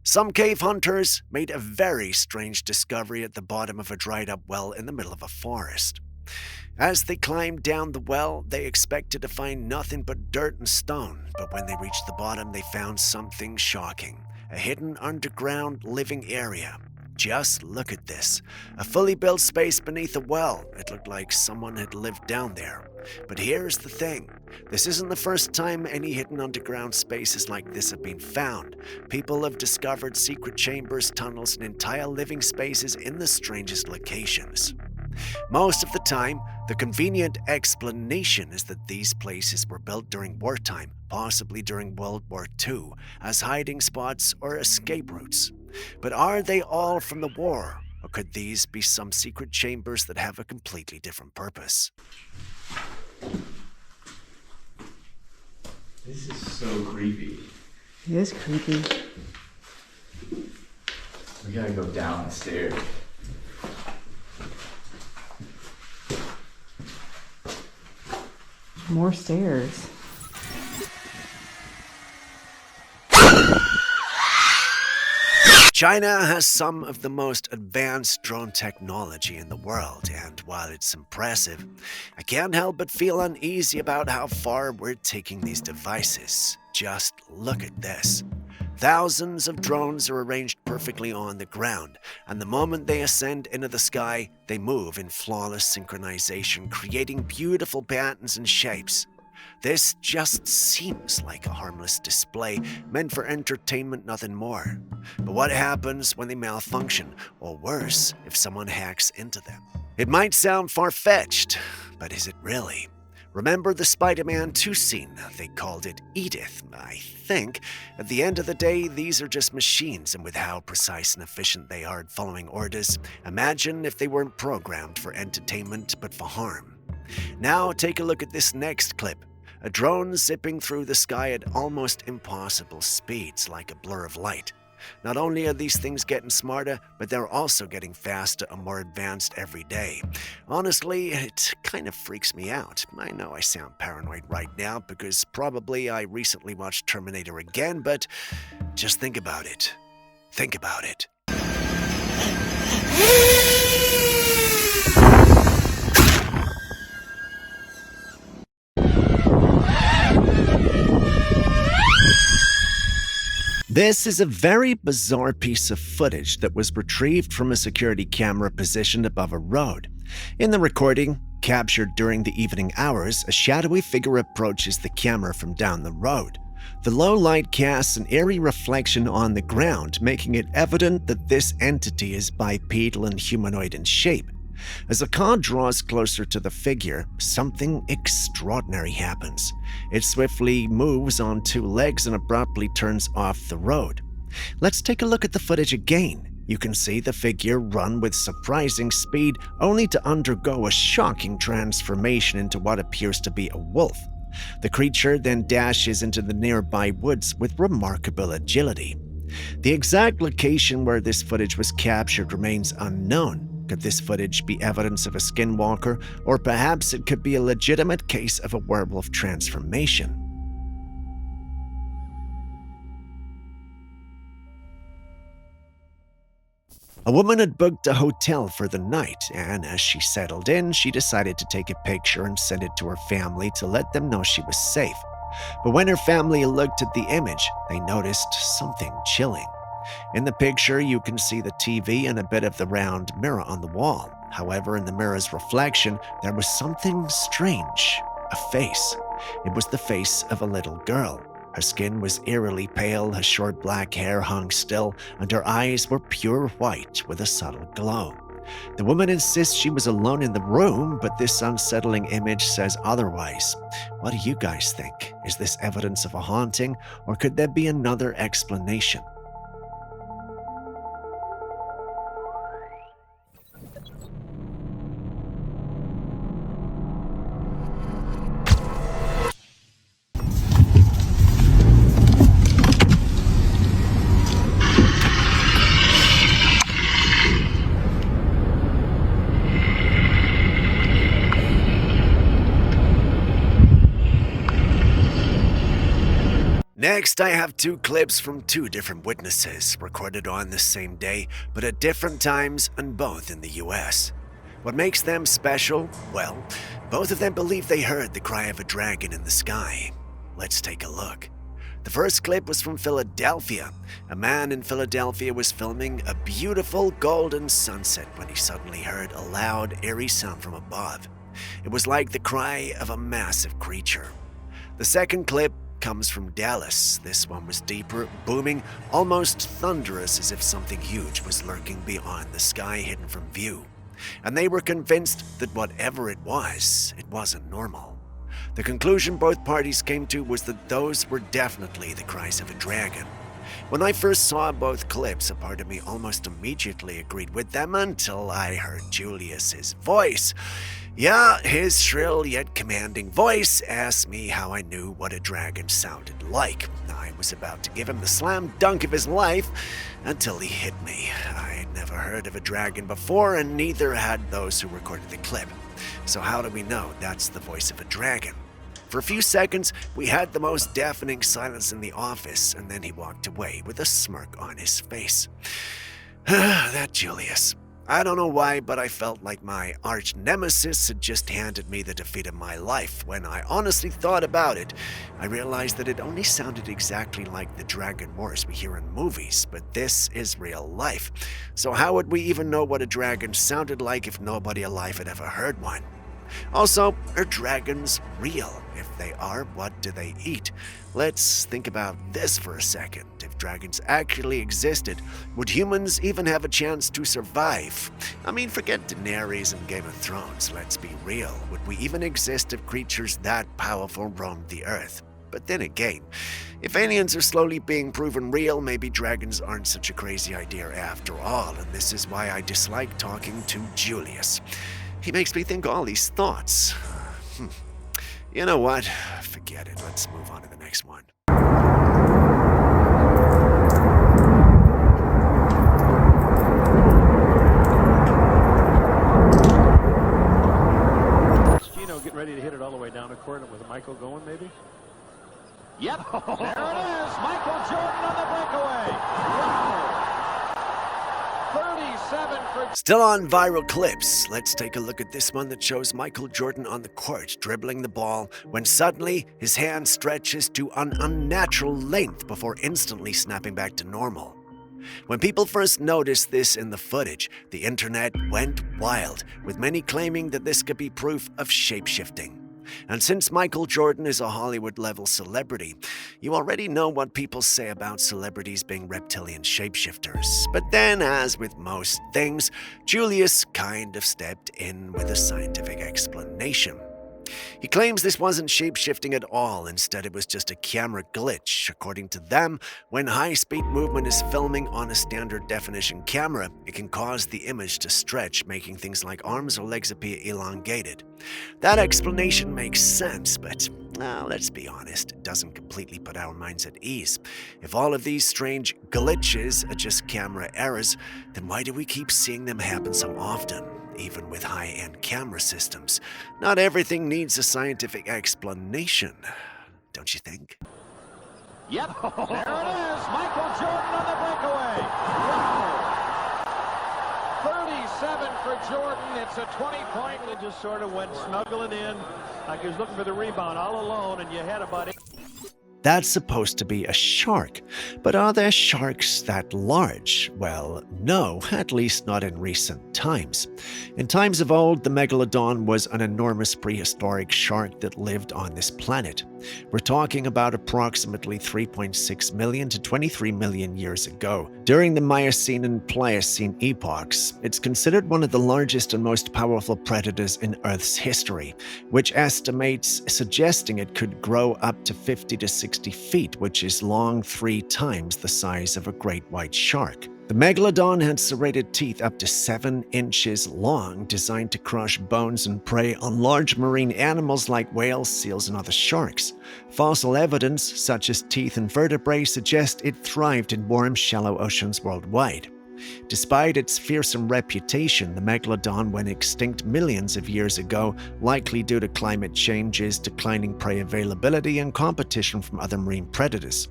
Some cave hunters made a very strange discovery at the bottom of a dried-up well in the middle of a forest. As they climbed down the well, they expected to find nothing but dirt and stone, but when they reached the bottom, they found something shocking. A hidden underground living area. Just look at this. A fully built space beneath a well. It looked like someone had lived down there. But here's the thing. This isn't the first time any hidden underground spaces like this have been found. People have discovered secret chambers, tunnels, and entire living spaces in the strangest locations. Most of the time, the convenient explanation is that these places were built during wartime, possibly during World War II, as hiding spots or escape routes. But are they all from the war, or could these be some secret chambers that have a completely different purpose? This is so creepy. It is creepy. We gotta go down the stairs. More stairs. China has some of the most advanced drone technology in the world, and while it's impressive, I can't help but feel uneasy about how far we're taking these devices. Just look at this. Thousands of drones are arranged perfectly on the ground, and the moment they ascend into the sky, they move in flawless synchronization, creating beautiful patterns and shapes. This just seems like a harmless display meant for entertainment, nothing more. But what happens when they malfunction, or worse, if someone hacks into them? It might sound far-fetched, but is it really? Remember the Spider-Man 2 scene? They called it Edith, I think. At the end of the day, these are just machines, and with how precise and efficient they are at following orders, imagine if they weren't programmed for entertainment but for harm. Now take a look at this next clip. A drone zipping through the sky at almost impossible speeds like a blur of light. Not only are these things getting smarter, but they're also getting faster and more advanced every day. Honestly, it kind of freaks me out. I know I sound paranoid right now because probably I recently watched Terminator again, but just think about it. Think about it. This is a very bizarre piece of footage that was retrieved from a security camera positioned above a road. In the recording, captured during the evening hours, a shadowy figure approaches the camera from down the road. The low light casts an eerie reflection on the ground, making it evident that this entity is bipedal and humanoid in shape. As the car draws closer to the figure, something extraordinary happens. It swiftly moves on two legs and abruptly turns off the road. Let's take a look at the footage again. You can see the figure run with surprising speed, only to undergo a shocking transformation into what appears to be a wolf. The creature then dashes into the nearby woods with remarkable agility. The exact location where this footage was captured remains unknown. Could this footage be evidence of a skinwalker, or perhaps it could be a legitimate case of a werewolf transformation? A woman had booked a hotel for the night, and as she settled in, she decided to take a picture and send it to her family to let them know she was safe. But when her family looked at the image, they noticed something chilling. In the picture, you can see the TV and a bit of the round mirror on the wall. However, in the mirror's reflection, there was something strange. A face. It was the face of a little girl. Her skin was eerily pale, her short black hair hung still, and her eyes were pure white with a subtle glow. The woman insists she was alone in the room, but this unsettling image says otherwise. What do you guys think? Is this evidence of a haunting, or could there be another explanation? Next, I have two clips from two different witnesses, recorded on the same day, but at different times and both in the US. What makes them special? Well, both of them believe they heard the cry of a dragon in the sky. Let's take a look. The first clip was from Philadelphia. A man in Philadelphia was filming a beautiful golden sunset when he suddenly heard a loud, eerie sound from above. It was like the cry of a massive creature. The second clip comes from Dallas. This one was deeper, booming, almost thunderous, as if something huge was lurking beyond the sky, hidden from view. And they were convinced that whatever it wasn't normal. The conclusion both parties came to was that those were definitely the cries of a dragon. When I first saw both clips, a part of me almost immediately agreed with them until I heard Julius's voice. Yeah, his shrill yet commanding voice asked me how I knew what a dragon sounded like. I was about to give him the slam dunk of his life until he hit me. I'd never heard of a dragon before, and neither had those who recorded the clip. So how do we know that's the voice of a dragon? For a few seconds, we had the most deafening silence in the office, and then he walked away with a smirk on his face. That Julius. I don't know why, but I felt like my arch nemesis had just handed me the defeat of my life. When I honestly thought about it, I realized that it only sounded exactly like the dragon roars we hear in movies, but this is real life. So how would we even know what a dragon sounded like if nobody alive had ever heard one? Also, are dragons real? If they are, what do they eat? Let's think about this for a second. If dragons actually existed, would humans even have a chance to survive? I mean, forget Daenerys and Game of Thrones, let's be real. Would we even exist if creatures that powerful roamed the earth? But then again, if aliens are slowly being proven real, maybe dragons aren't such a crazy idea after all, and this is why I dislike talking to Julius. He makes me think all these thoughts. You know what? Forget it. Let's move on to the next one. Still on viral clips, let's take a look at this one that shows Michael Jordan on the court dribbling the ball when suddenly his hand stretches to an unnatural length before instantly snapping back to normal. When people first noticed this in the footage, the internet went wild, with many claiming that this could be proof of shapeshifting. And since Michael Jordan is a Hollywood-level celebrity, you already know what people say about celebrities being reptilian shapeshifters. But then, as with most things, Julius kind of stepped in with a scientific explanation. He claims this wasn't shapeshifting at all, instead it was just a camera glitch. According to them, when high-speed movement is filming on a standard definition camera, it can cause the image to stretch, making things like arms or legs appear elongated. That explanation makes sense, but let's be honest, it doesn't completely put our minds at ease. If all of these strange glitches are just camera errors, then why do we keep seeing them happen so often? Even with high-end camera systems, not everything needs a scientific explanation, don't you think? Yep, there it is, Michael Jordan on the breakaway. Wow. 37 for Jordan, it's a 20-point. It just sort of went snuggling in like he was looking for the rebound all alone, and you had about it. That's supposed to be a shark. But are there sharks that large? Well, no, at least not in recent times. In times of old, the megalodon was an enormous prehistoric shark that lived on this planet. We're talking about approximately 3.6 million to 23 million years ago. During the Miocene and Pliocene epochs, it's considered one of the largest and most powerful predators in Earth's history, which estimates suggesting it could grow up to 50 to 60 feet, which is long 3 times the size of a great white shark. The megalodon had serrated teeth up to 7 inches long, designed to crush bones and prey on large marine animals like whales, seals, and other sharks. Fossil evidence, such as teeth and vertebrae, suggest it thrived in warm, shallow oceans worldwide. Despite its fearsome reputation, the megalodon went extinct millions of years ago, likely due to climate changes, declining prey availability, and competition from other marine predators.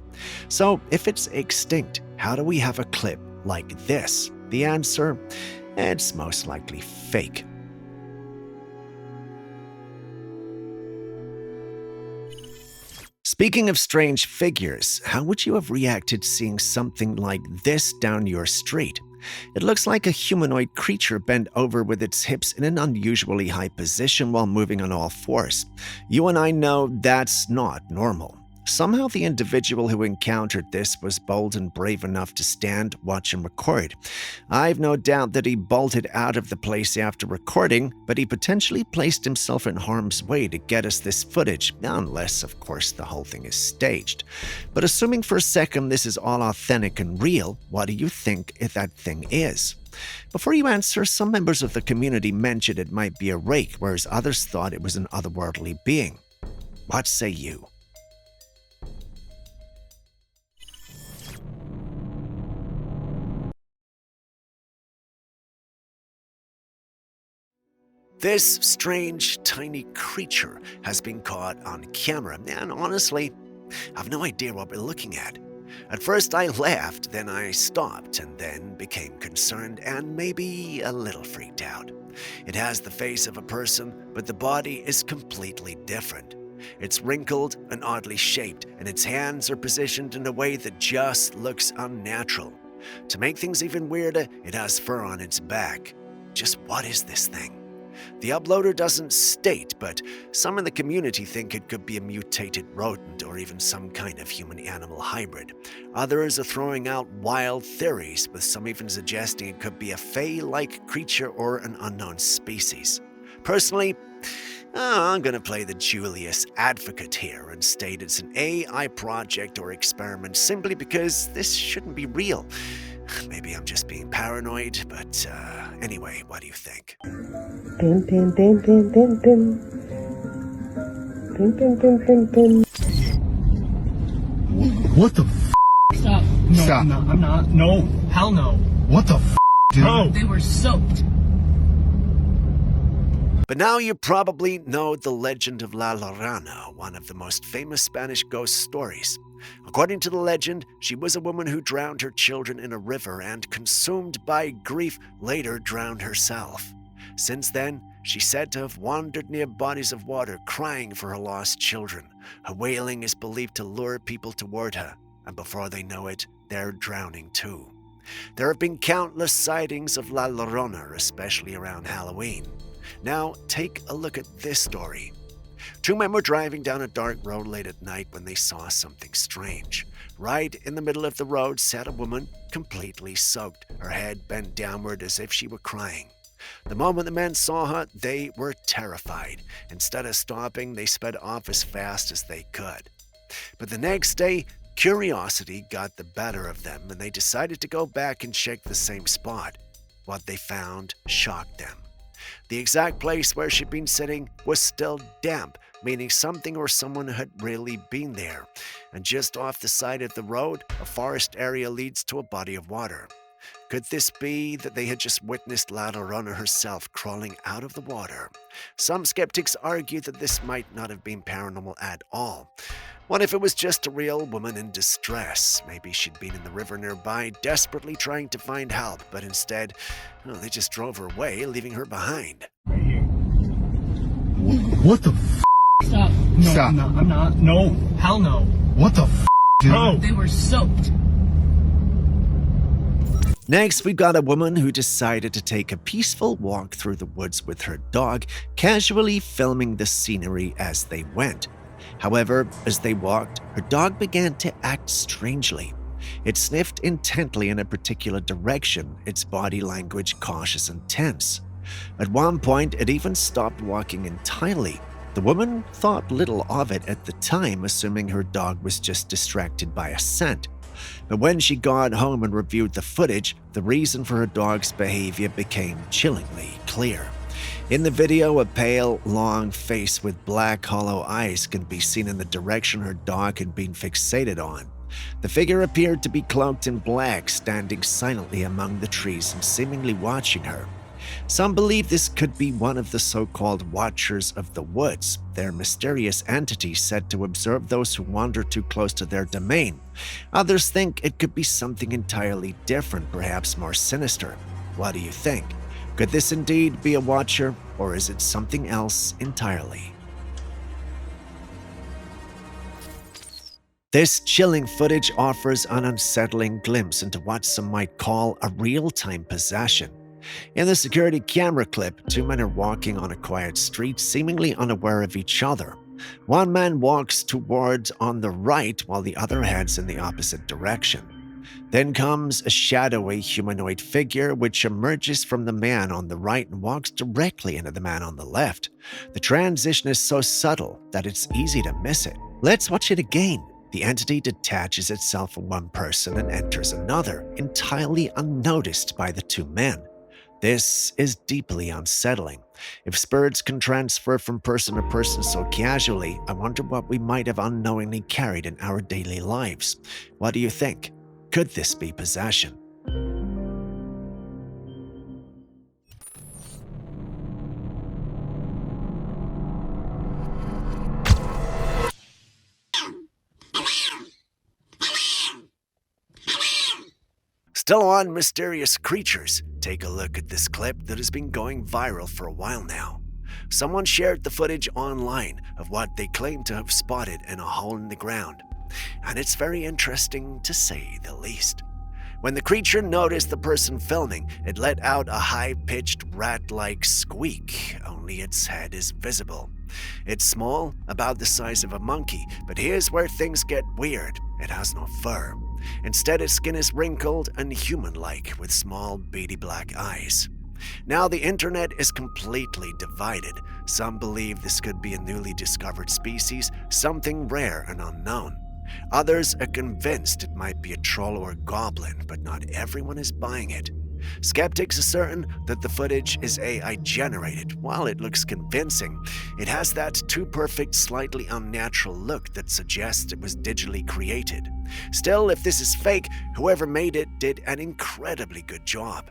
So, if it's extinct, how do we have a clip like this? The answer? It's most likely fake. Speaking of strange figures, how would you have reacted seeing something like this down your street? It looks like a humanoid creature bent over with its hips in an unusually high position while moving on all fours. You and I know that's not normal. Somehow the individual who encountered this was bold and brave enough to stand, watch, and record. I've no doubt that he bolted out of the place after recording, but he potentially placed himself in harm's way to get us this footage, unless, of course, the whole thing is staged. But assuming for a second this is all authentic and real, what do you think that thing is? Before you answer, some members of the community mentioned it might be a rake, whereas others thought it was an otherworldly being. What say you? This strange, tiny creature has been caught on camera, and honestly, I've no idea what we're looking at. At first I laughed, then I stopped, and then became concerned and maybe a little freaked out. It has the face of a person, but the body is completely different. It's wrinkled and oddly shaped, and its hands are positioned in a way that just looks unnatural. To make things even weirder, it has fur on its back. Just what is this thing? The uploader doesn't state, but some in the community think it could be a mutated rodent or even some kind of human-animal hybrid. Others are throwing out wild theories, with some even suggesting it could be a fae-like creature or an unknown species. Personally, I'm going to play the Julius advocate here and state it's an AI project or experiment simply because this shouldn't be real. Maybe I'm just being paranoid, but anyway, what do you think? Dun, dun, dun, dun, dun, dun. Dun, dun, dun, dun, dun. What the f***? Stop. No, Stop. I'm not. No. Hell no. What the f***, dude? No. They were soaked. But now you probably know the legend of La Llorona, one of the most famous Spanish ghost stories. According to the legend, she was a woman who drowned her children in a river and, consumed by grief, later drowned herself. Since then, she's said to have wandered near bodies of water crying for her lost children. Her wailing is believed to lure people toward her, and before they know it, they're drowning too. There have been countless sightings of La Llorona, especially around Halloween. Now, take a look at this story. Two men were driving down a dark road late at night when they saw something strange. Right in the middle of the road sat a woman, completely soaked, her head bent downward as if she were crying. The moment the men saw her, they were terrified. Instead of stopping, they sped off as fast as they could. But the next day, curiosity got the better of them, and they decided to go back and check the same spot. What they found shocked them. The exact place where she'd been sitting was still damp, meaning something or someone had really been there. And just off the side of the road, a forest area leads to a body of water. Could this be that they had just witnessed La Llorona herself crawling out of the water? Some skeptics argue that this might not have been paranormal at all. What if it was just a real woman in distress? Maybe she'd been in the river nearby, desperately trying to find help, but instead, they just drove her away, leaving her behind. What the f***? Stop. No, Stop. No, I'm not. No. Hell no. What the f***? No. They were soaked. Next, we've got a woman who decided to take a peaceful walk through the woods with her dog, casually filming the scenery as they went. However, as they walked, her dog began to act strangely. It sniffed intently in a particular direction, its body language cautious and tense. At one point, it even stopped walking entirely. The woman thought little of it at the time, assuming her dog was just distracted by a scent. But when she got home and reviewed the footage, the reason for her dog's behavior became chillingly clear. In the video, a pale, long face with black, hollow eyes can be seen in the direction her dog had been fixated on. The figure appeared to be cloaked in black, standing silently among the trees and seemingly watching her. Some believe this could be one of the so-called Watchers of the Woods. They're mysterious entities said to observe those who wander too close to their domain. Others think it could be something entirely different, perhaps more sinister. What do you think? Could this indeed be a Watcher, or is it something else entirely? This chilling footage offers an unsettling glimpse into what some might call a real-time possession. In the security camera clip, two men are walking on a quiet street, seemingly unaware of each other. One man walks towards on the right, while the other heads in the opposite direction. Then comes a shadowy humanoid figure which emerges from the man on the right and walks directly into the man on the left. The transition is so subtle that it's easy to miss it. Let's watch it again. The entity detaches itself from one person and enters another, entirely unnoticed by the two men. This is deeply unsettling. If spirits can transfer from person to person so casually, I wonder what we might have unknowingly carried in our daily lives. What do you think? Could this be possession? Still on mysterious creatures, take a look at this clip that has been going viral for a while now. Someone shared the footage online of what they claim to have spotted in a hole in the ground. And it's very interesting to say the least. When the creature noticed the person filming, it let out a high-pitched rat-like squeak, only its head is visible. It's small, about the size of a monkey, but here's where things get weird. It has no fur. Instead, its skin is wrinkled and human-like, with small, beady black eyes. Now the internet is completely divided. Some believe this could be a newly discovered species, something rare and unknown. Others are convinced it might be a troll or a goblin, but not everyone is buying it. Skeptics are certain that the footage is AI-generated. While it looks convincing, it has that too perfect, slightly unnatural look that suggests it was digitally created. Still, if this is fake, whoever made it did an incredibly good job.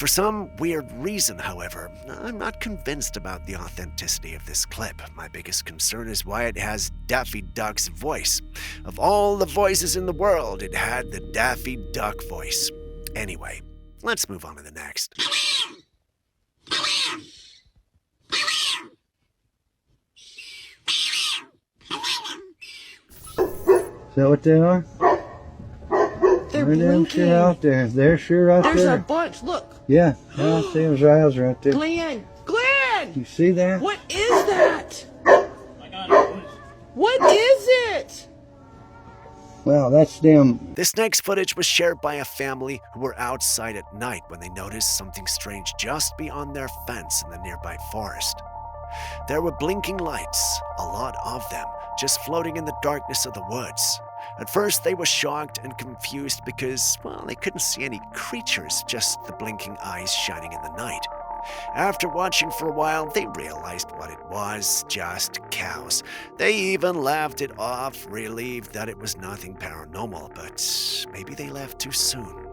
For some weird reason, however, I'm not convinced about the authenticity of this clip. My biggest concern is why it has Daffy Duck's voice. Of all the voices in the world, it had the Daffy Duck voice. Anyway, let's move on to the next. Is that what they are? They're There them blinking. shit out there. They're sure out There's there. a bunch. Look. Yeah, I see those eyes right there. Glenn. Glenn! You see that? What is that? What is it? Well, that's them. This next footage was shared by a family who were outside at night when they noticed something strange just beyond their fence in the nearby forest. There were blinking lights, a lot of them, just floating in the darkness of the woods. At first, they were shocked and confused because, well, they couldn't see any creatures, just the blinking eyes shining in the night. After watching for a while, they realized what it was, just cows. They even laughed it off, relieved that it was nothing paranormal, but maybe they left too soon.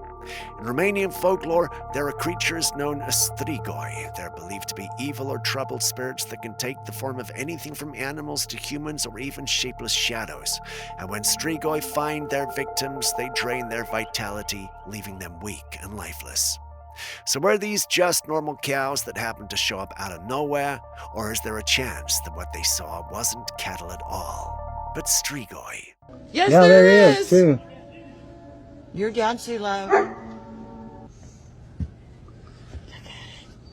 In Romanian folklore, there are creatures known as strigoi. They're believed to be evil or troubled spirits that can take the form of anything from animals to humans or even shapeless shadows. And when strigoi find their victims, they drain their vitality, leaving them weak and lifeless. So were these just normal cows that happened to show up out of nowhere, or is there a chance that what they saw wasn't cattle at all, but strigoi? Yes, Yeah, there is too. You're down too low.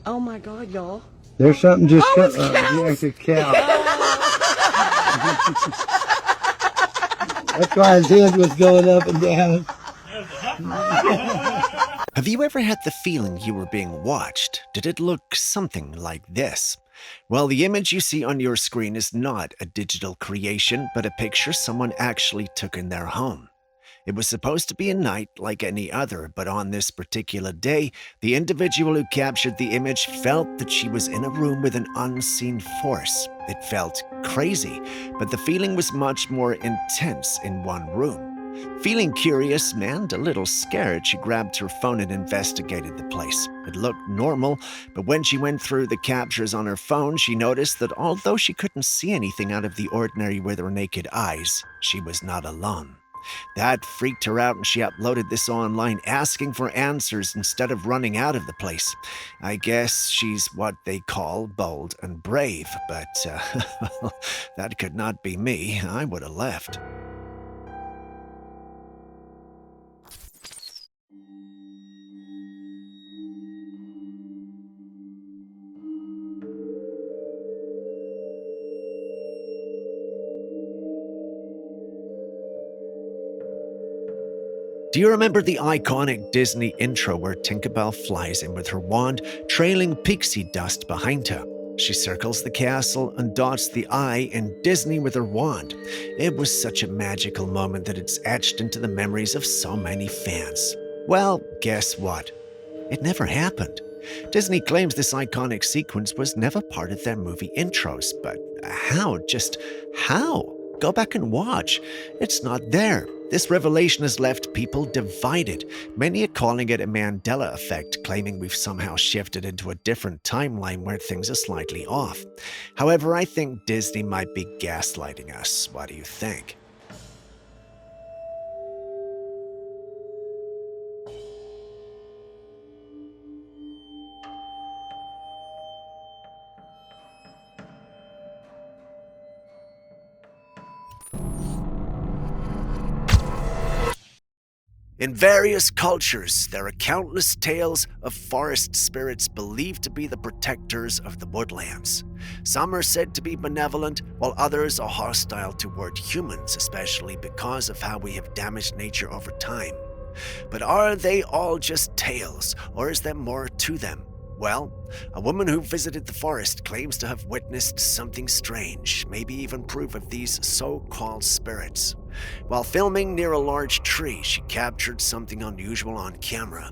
Oh my God, y'all. There's something just it's yeah, it's a cow. That's why his head was going up and down. Have you ever had the feeling you were being watched? Did it look something like this? Well, the image you see on your screen is not a digital creation, but a picture someone actually took in their home. It was supposed to be a night like any other, but on this particular day, the individual who captured the image felt that she was in a room with an unseen force. It felt crazy, but the feeling was much more intense in one room. Feeling curious and a little scared, she grabbed her phone and investigated the place. It looked normal, but when she went through the captures on her phone, she noticed that although she couldn't see anything out of the ordinary with her naked eyes, she was not alone. That freaked her out and she uploaded this online asking for answers instead of running out of the place. I guess she's what they call bold and brave, but that could not be me. I would have left. Do you remember the iconic Disney intro where Tinkerbell flies in with her wand, trailing pixie dust behind her? She circles the castle and dots the I in Disney with her wand. It was such a magical moment that it's etched into the memories of so many fans. Well, guess what? It never happened. Disney claims this iconic sequence was never part of their movie intros, but how? Just how? Go back and watch. It's not there. This revelation has left people divided. Many are calling it a Mandela effect, claiming we've somehow shifted into a different timeline where things are slightly off. However, I think Disney might be gaslighting us. What do you think? In various cultures, there are countless tales of forest spirits believed to be the protectors of the woodlands. Some are said to be benevolent, while others are hostile toward humans, especially because of how we have damaged nature over time. But are they all just tales, or is there more to them? Well, a woman who visited the forest claims to have witnessed something strange, maybe even proof of these so-called spirits. While filming near a large tree, she captured something unusual on camera.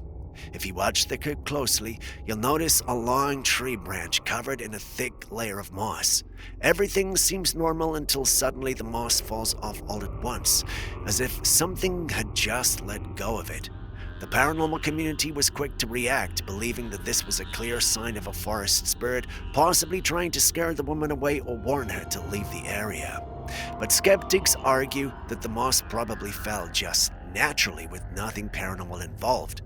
If you watch the clip closely, you'll notice a long tree branch covered in a thick layer of moss. Everything seems normal until suddenly the moss falls off all at once, as if something had just let go of it. The paranormal community was quick to react, believing that this was a clear sign of a forest spirit, possibly trying to scare the woman away or warn her to leave the area. But skeptics argue that the moss probably fell just naturally with nothing paranormal involved.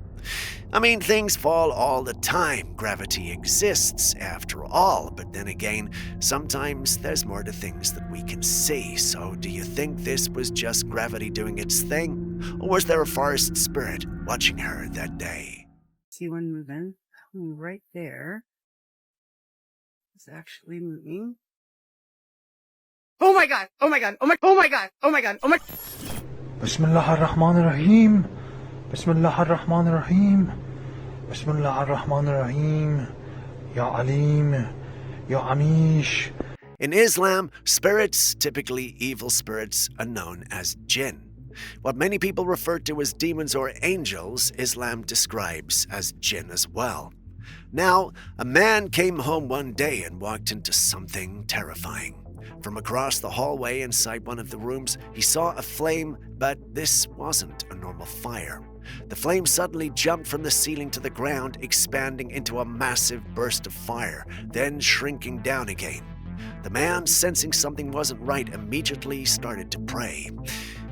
I mean, things fall all the time. Gravity exists, after all. But then again, sometimes there's more to things that we can see. So do you think this was just gravity doing its thing? Or was there a forest spirit watching her that day? See one moving right there. It's actually moving. Oh my god! Oh my god! Oh my! Oh my god! Oh my god! Oh my! Bismillah ar-Rahman ar-Rahim. Bismillah ar-Rahman ar-Rahim. Bismillah ar-Rahman ar-Rahim. Ya Alim. Ya Amish. In Islam, spirits, typically evil spirits, are known as jinn. What many people refer to as demons or angels, Islam describes as jinn as well. Now, a man came home one day and walked into something terrifying. From across the hallway inside one of the rooms, he saw a flame, but this wasn't a normal fire. The flame suddenly jumped from the ceiling to the ground, expanding into a massive burst of fire, then shrinking down again. The man, sensing something wasn't right, immediately started to pray.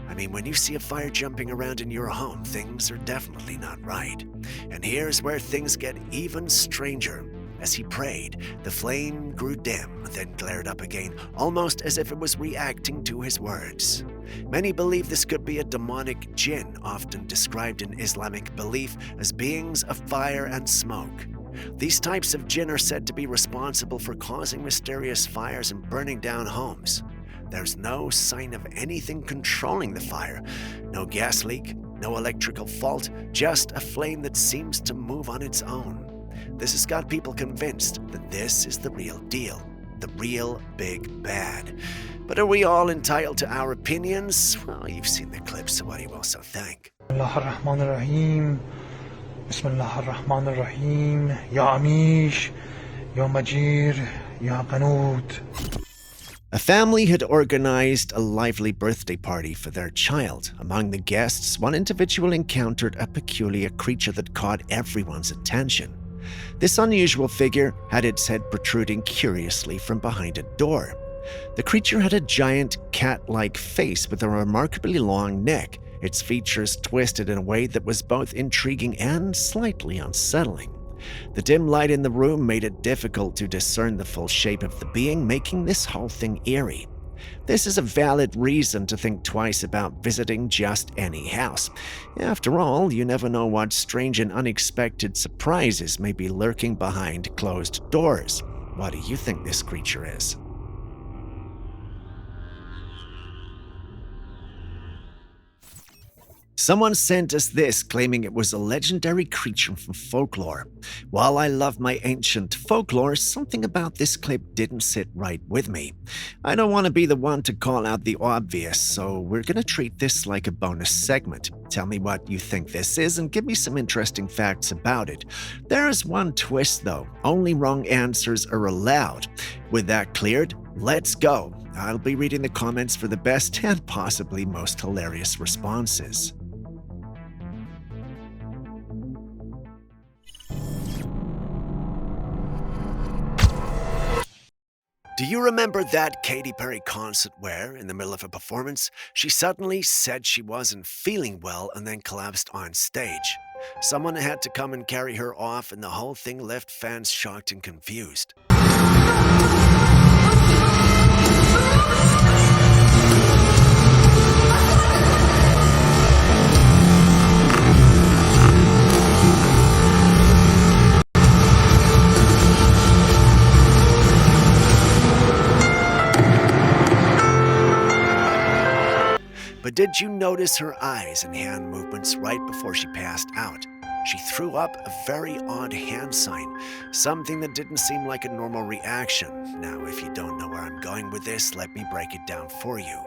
I mean, when you see a fire jumping around in your home, things are definitely not right. And here's where things get even stranger. As he prayed, the flame grew dim, then glared up again, almost as if it was reacting to his words. Many believe this could be a demonic jinn, often described in Islamic belief as beings of fire and smoke. These types of jinn are said to be responsible for causing mysterious fires and burning down homes. There's no sign of anything controlling the fire. No gas leak, no electrical fault, just a flame that seems to move on its own. This has got people convinced that this is the real deal, the real big bad. But are we all entitled to our opinions? Well, you've seen the clip, so what do you also think? Bismillah ar-Rahman ar-Rahim. Bismillah ar-Rahman ar-Rahim. Ya Amish. Ya Majir. Ya Qanut. A family had organized a lively birthday party for their child. Among the guests, one individual encountered a peculiar creature that caught everyone's attention. This unusual figure had its head protruding curiously from behind a door. The creature had a giant cat-like face with a remarkably long neck, its features twisted in a way that was both intriguing and slightly unsettling. The dim light in the room made it difficult to discern the full shape of the being, making this whole thing eerie. This is a valid reason to think twice about visiting just any house. After all, you never know what strange and unexpected surprises may be lurking behind closed doors. What do you think this creature is? Someone sent us this, claiming it was a legendary creature from Folklore. While I love my ancient folklore, something about this clip didn't sit right with me. I don't want to be the one to call out the obvious, so we're going to treat this like a bonus segment. Tell me what you think this is and give me some interesting facts about it. There is one twist though, only wrong answers are allowed. With that cleared, let's go. I'll be reading the comments for the best and possibly most hilarious responses. Do you remember that Katy Perry concert where, in the middle of a performance, she suddenly said she wasn't feeling well and then collapsed on stage? Someone had to come and carry her off, and the whole thing left fans shocked and confused. But did you notice her eyes and hand movements right before she passed out? She threw up a very odd hand sign, something that didn't seem like a normal reaction. Now, if you don't know where I'm going with this, let me break it down for you.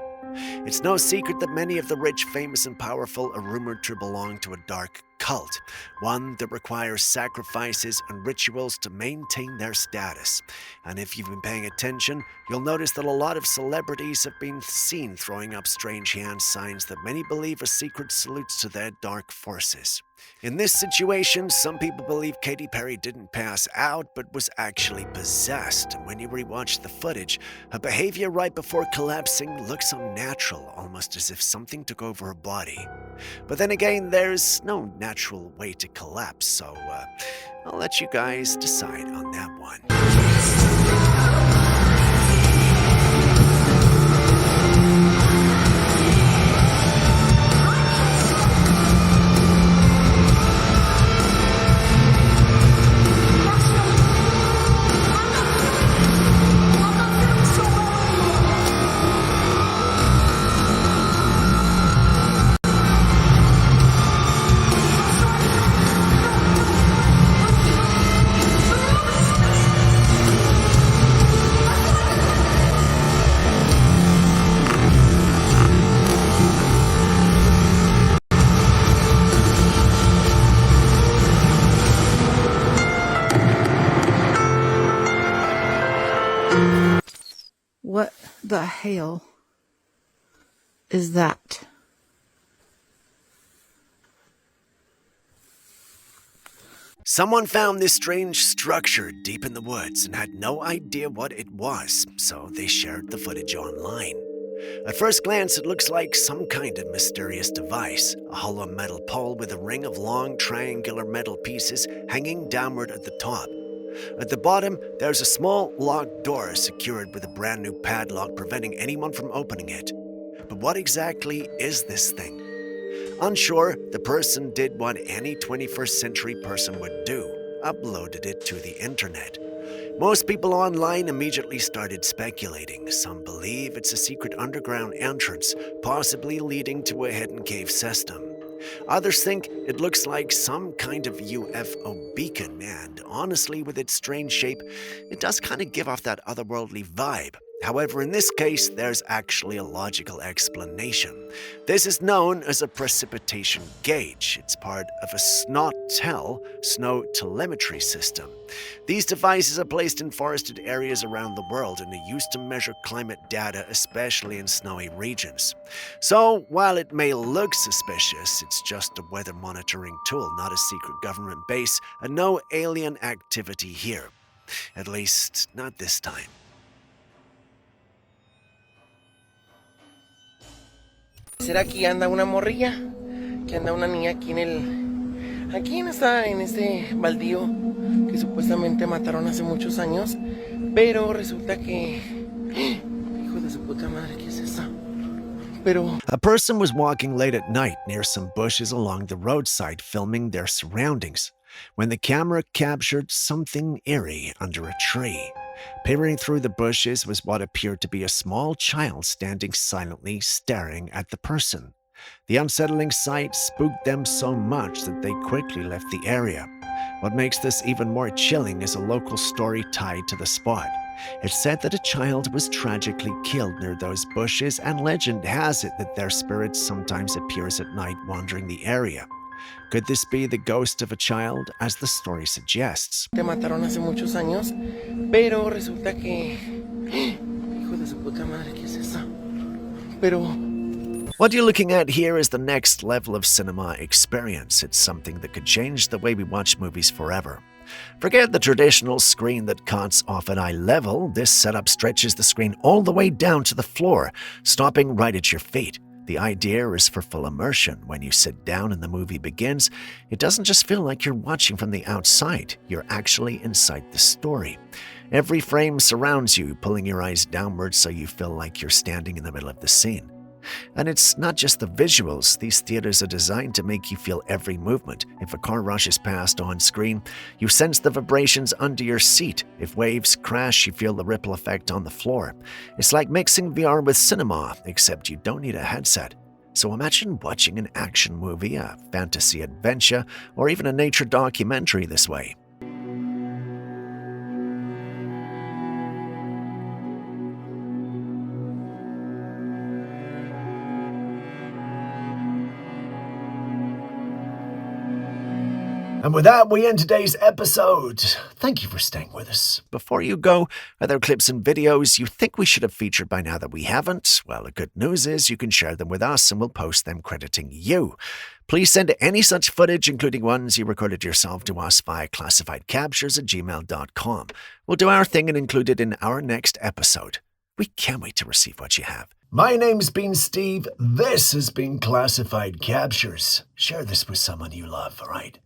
It's no secret that many of the rich, famous, and powerful are rumored to belong to a dark cult, one that requires sacrifices and rituals to maintain their status. And if you've been paying attention, you'll notice that a lot of celebrities have been seen throwing up strange hand signs that many believe are secret salutes to their dark forces. In this situation, some people believe Katy Perry didn't pass out, but was actually possessed. And when you rewatch the footage, her behavior right before collapsing looks unnatural, almost as if something took over her body. But then again, there's no natural way to collapse, so I'll let you guys decide on that one. What the hell is that? Someone found this strange structure deep in the woods and had no idea what it was, so they shared the footage online. At first glance, it looks like some kind of mysterious device, a hollow metal pole with a ring of long triangular metal pieces hanging downward at the top. At the bottom, there's a small locked door secured with a brand new padlock preventing anyone from opening it. But what exactly is this thing? Unsure, the person did what any 21st century person would do, uploaded it to the internet. Most people online immediately started speculating. Some believe it's a secret underground entrance, possibly leading to a hidden cave system. Others think it looks like some kind of UFO beacon, and honestly, with its strange shape, it does kind of give off that otherworldly vibe. However, in this case, there's actually a logical explanation. This is known as a precipitation gauge. It's part of a SNOTEL, snow telemetry system. These devices are placed in forested areas around the world and are used to measure climate data, especially in snowy regions. So, while it may look suspicious, it's just a weather monitoring tool, not a secret government base, and no alien activity here. At least, not this time. ¿Será que anda una morrilla? Que anda una niña aquí en este baldío que supuestamente mataron hace muchos años, pero resulta que hijo de su puta madre, ¿qué es eso? A person was walking late at night near some bushes along the roadside filming their surroundings when the camera captured something eerie under a tree. Peering through the bushes was what appeared to be a small child standing silently staring at the person. The unsettling sight spooked them so much that they quickly left the area. What makes this even more chilling is a local story tied to the spot. It's said that a child was tragically killed near those bushes, and legend has it that their spirit sometimes appears at night wandering the area. Could this be the ghost of a child, as the story suggests? Te mataron hace muchos años, pero resulta que hijo de su puta madre, ¿qué es eso? What you're looking at here is the next level of cinema experience. It's something that could change the way we watch movies forever. Forget the traditional screen that cuts off at eye level. This setup stretches the screen all the way down to the floor, stopping right at your feet. The idea is for full immersion. When you sit down and the movie begins, it doesn't just feel like you're watching from the outside, you're actually inside the story. Every frame surrounds you, pulling your eyes downwards so you feel like you're standing in the middle of the scene. And it's not just the visuals. These theaters are designed to make you feel every movement. If a car rushes past on screen, you sense the vibrations under your seat. If waves crash, you feel the ripple effect on the floor. It's like mixing VR with cinema, except you don't need a headset. So imagine watching an action movie, a fantasy adventure, or even a nature documentary this way. And with that, we end today's episode. Thank you for staying with us. Before you go, are there clips and videos you think we should have featured by now that we haven't? Well, the good news is you can share them with us and we'll post them crediting you. Please send any such footage, including ones you recorded yourself, to us via classifiedcaptures@gmail.com. We'll do our thing and include it in our next episode. We can't wait to receive what you have. My name's been Steve. This has been Classified Captures. Share this with someone you love, all right?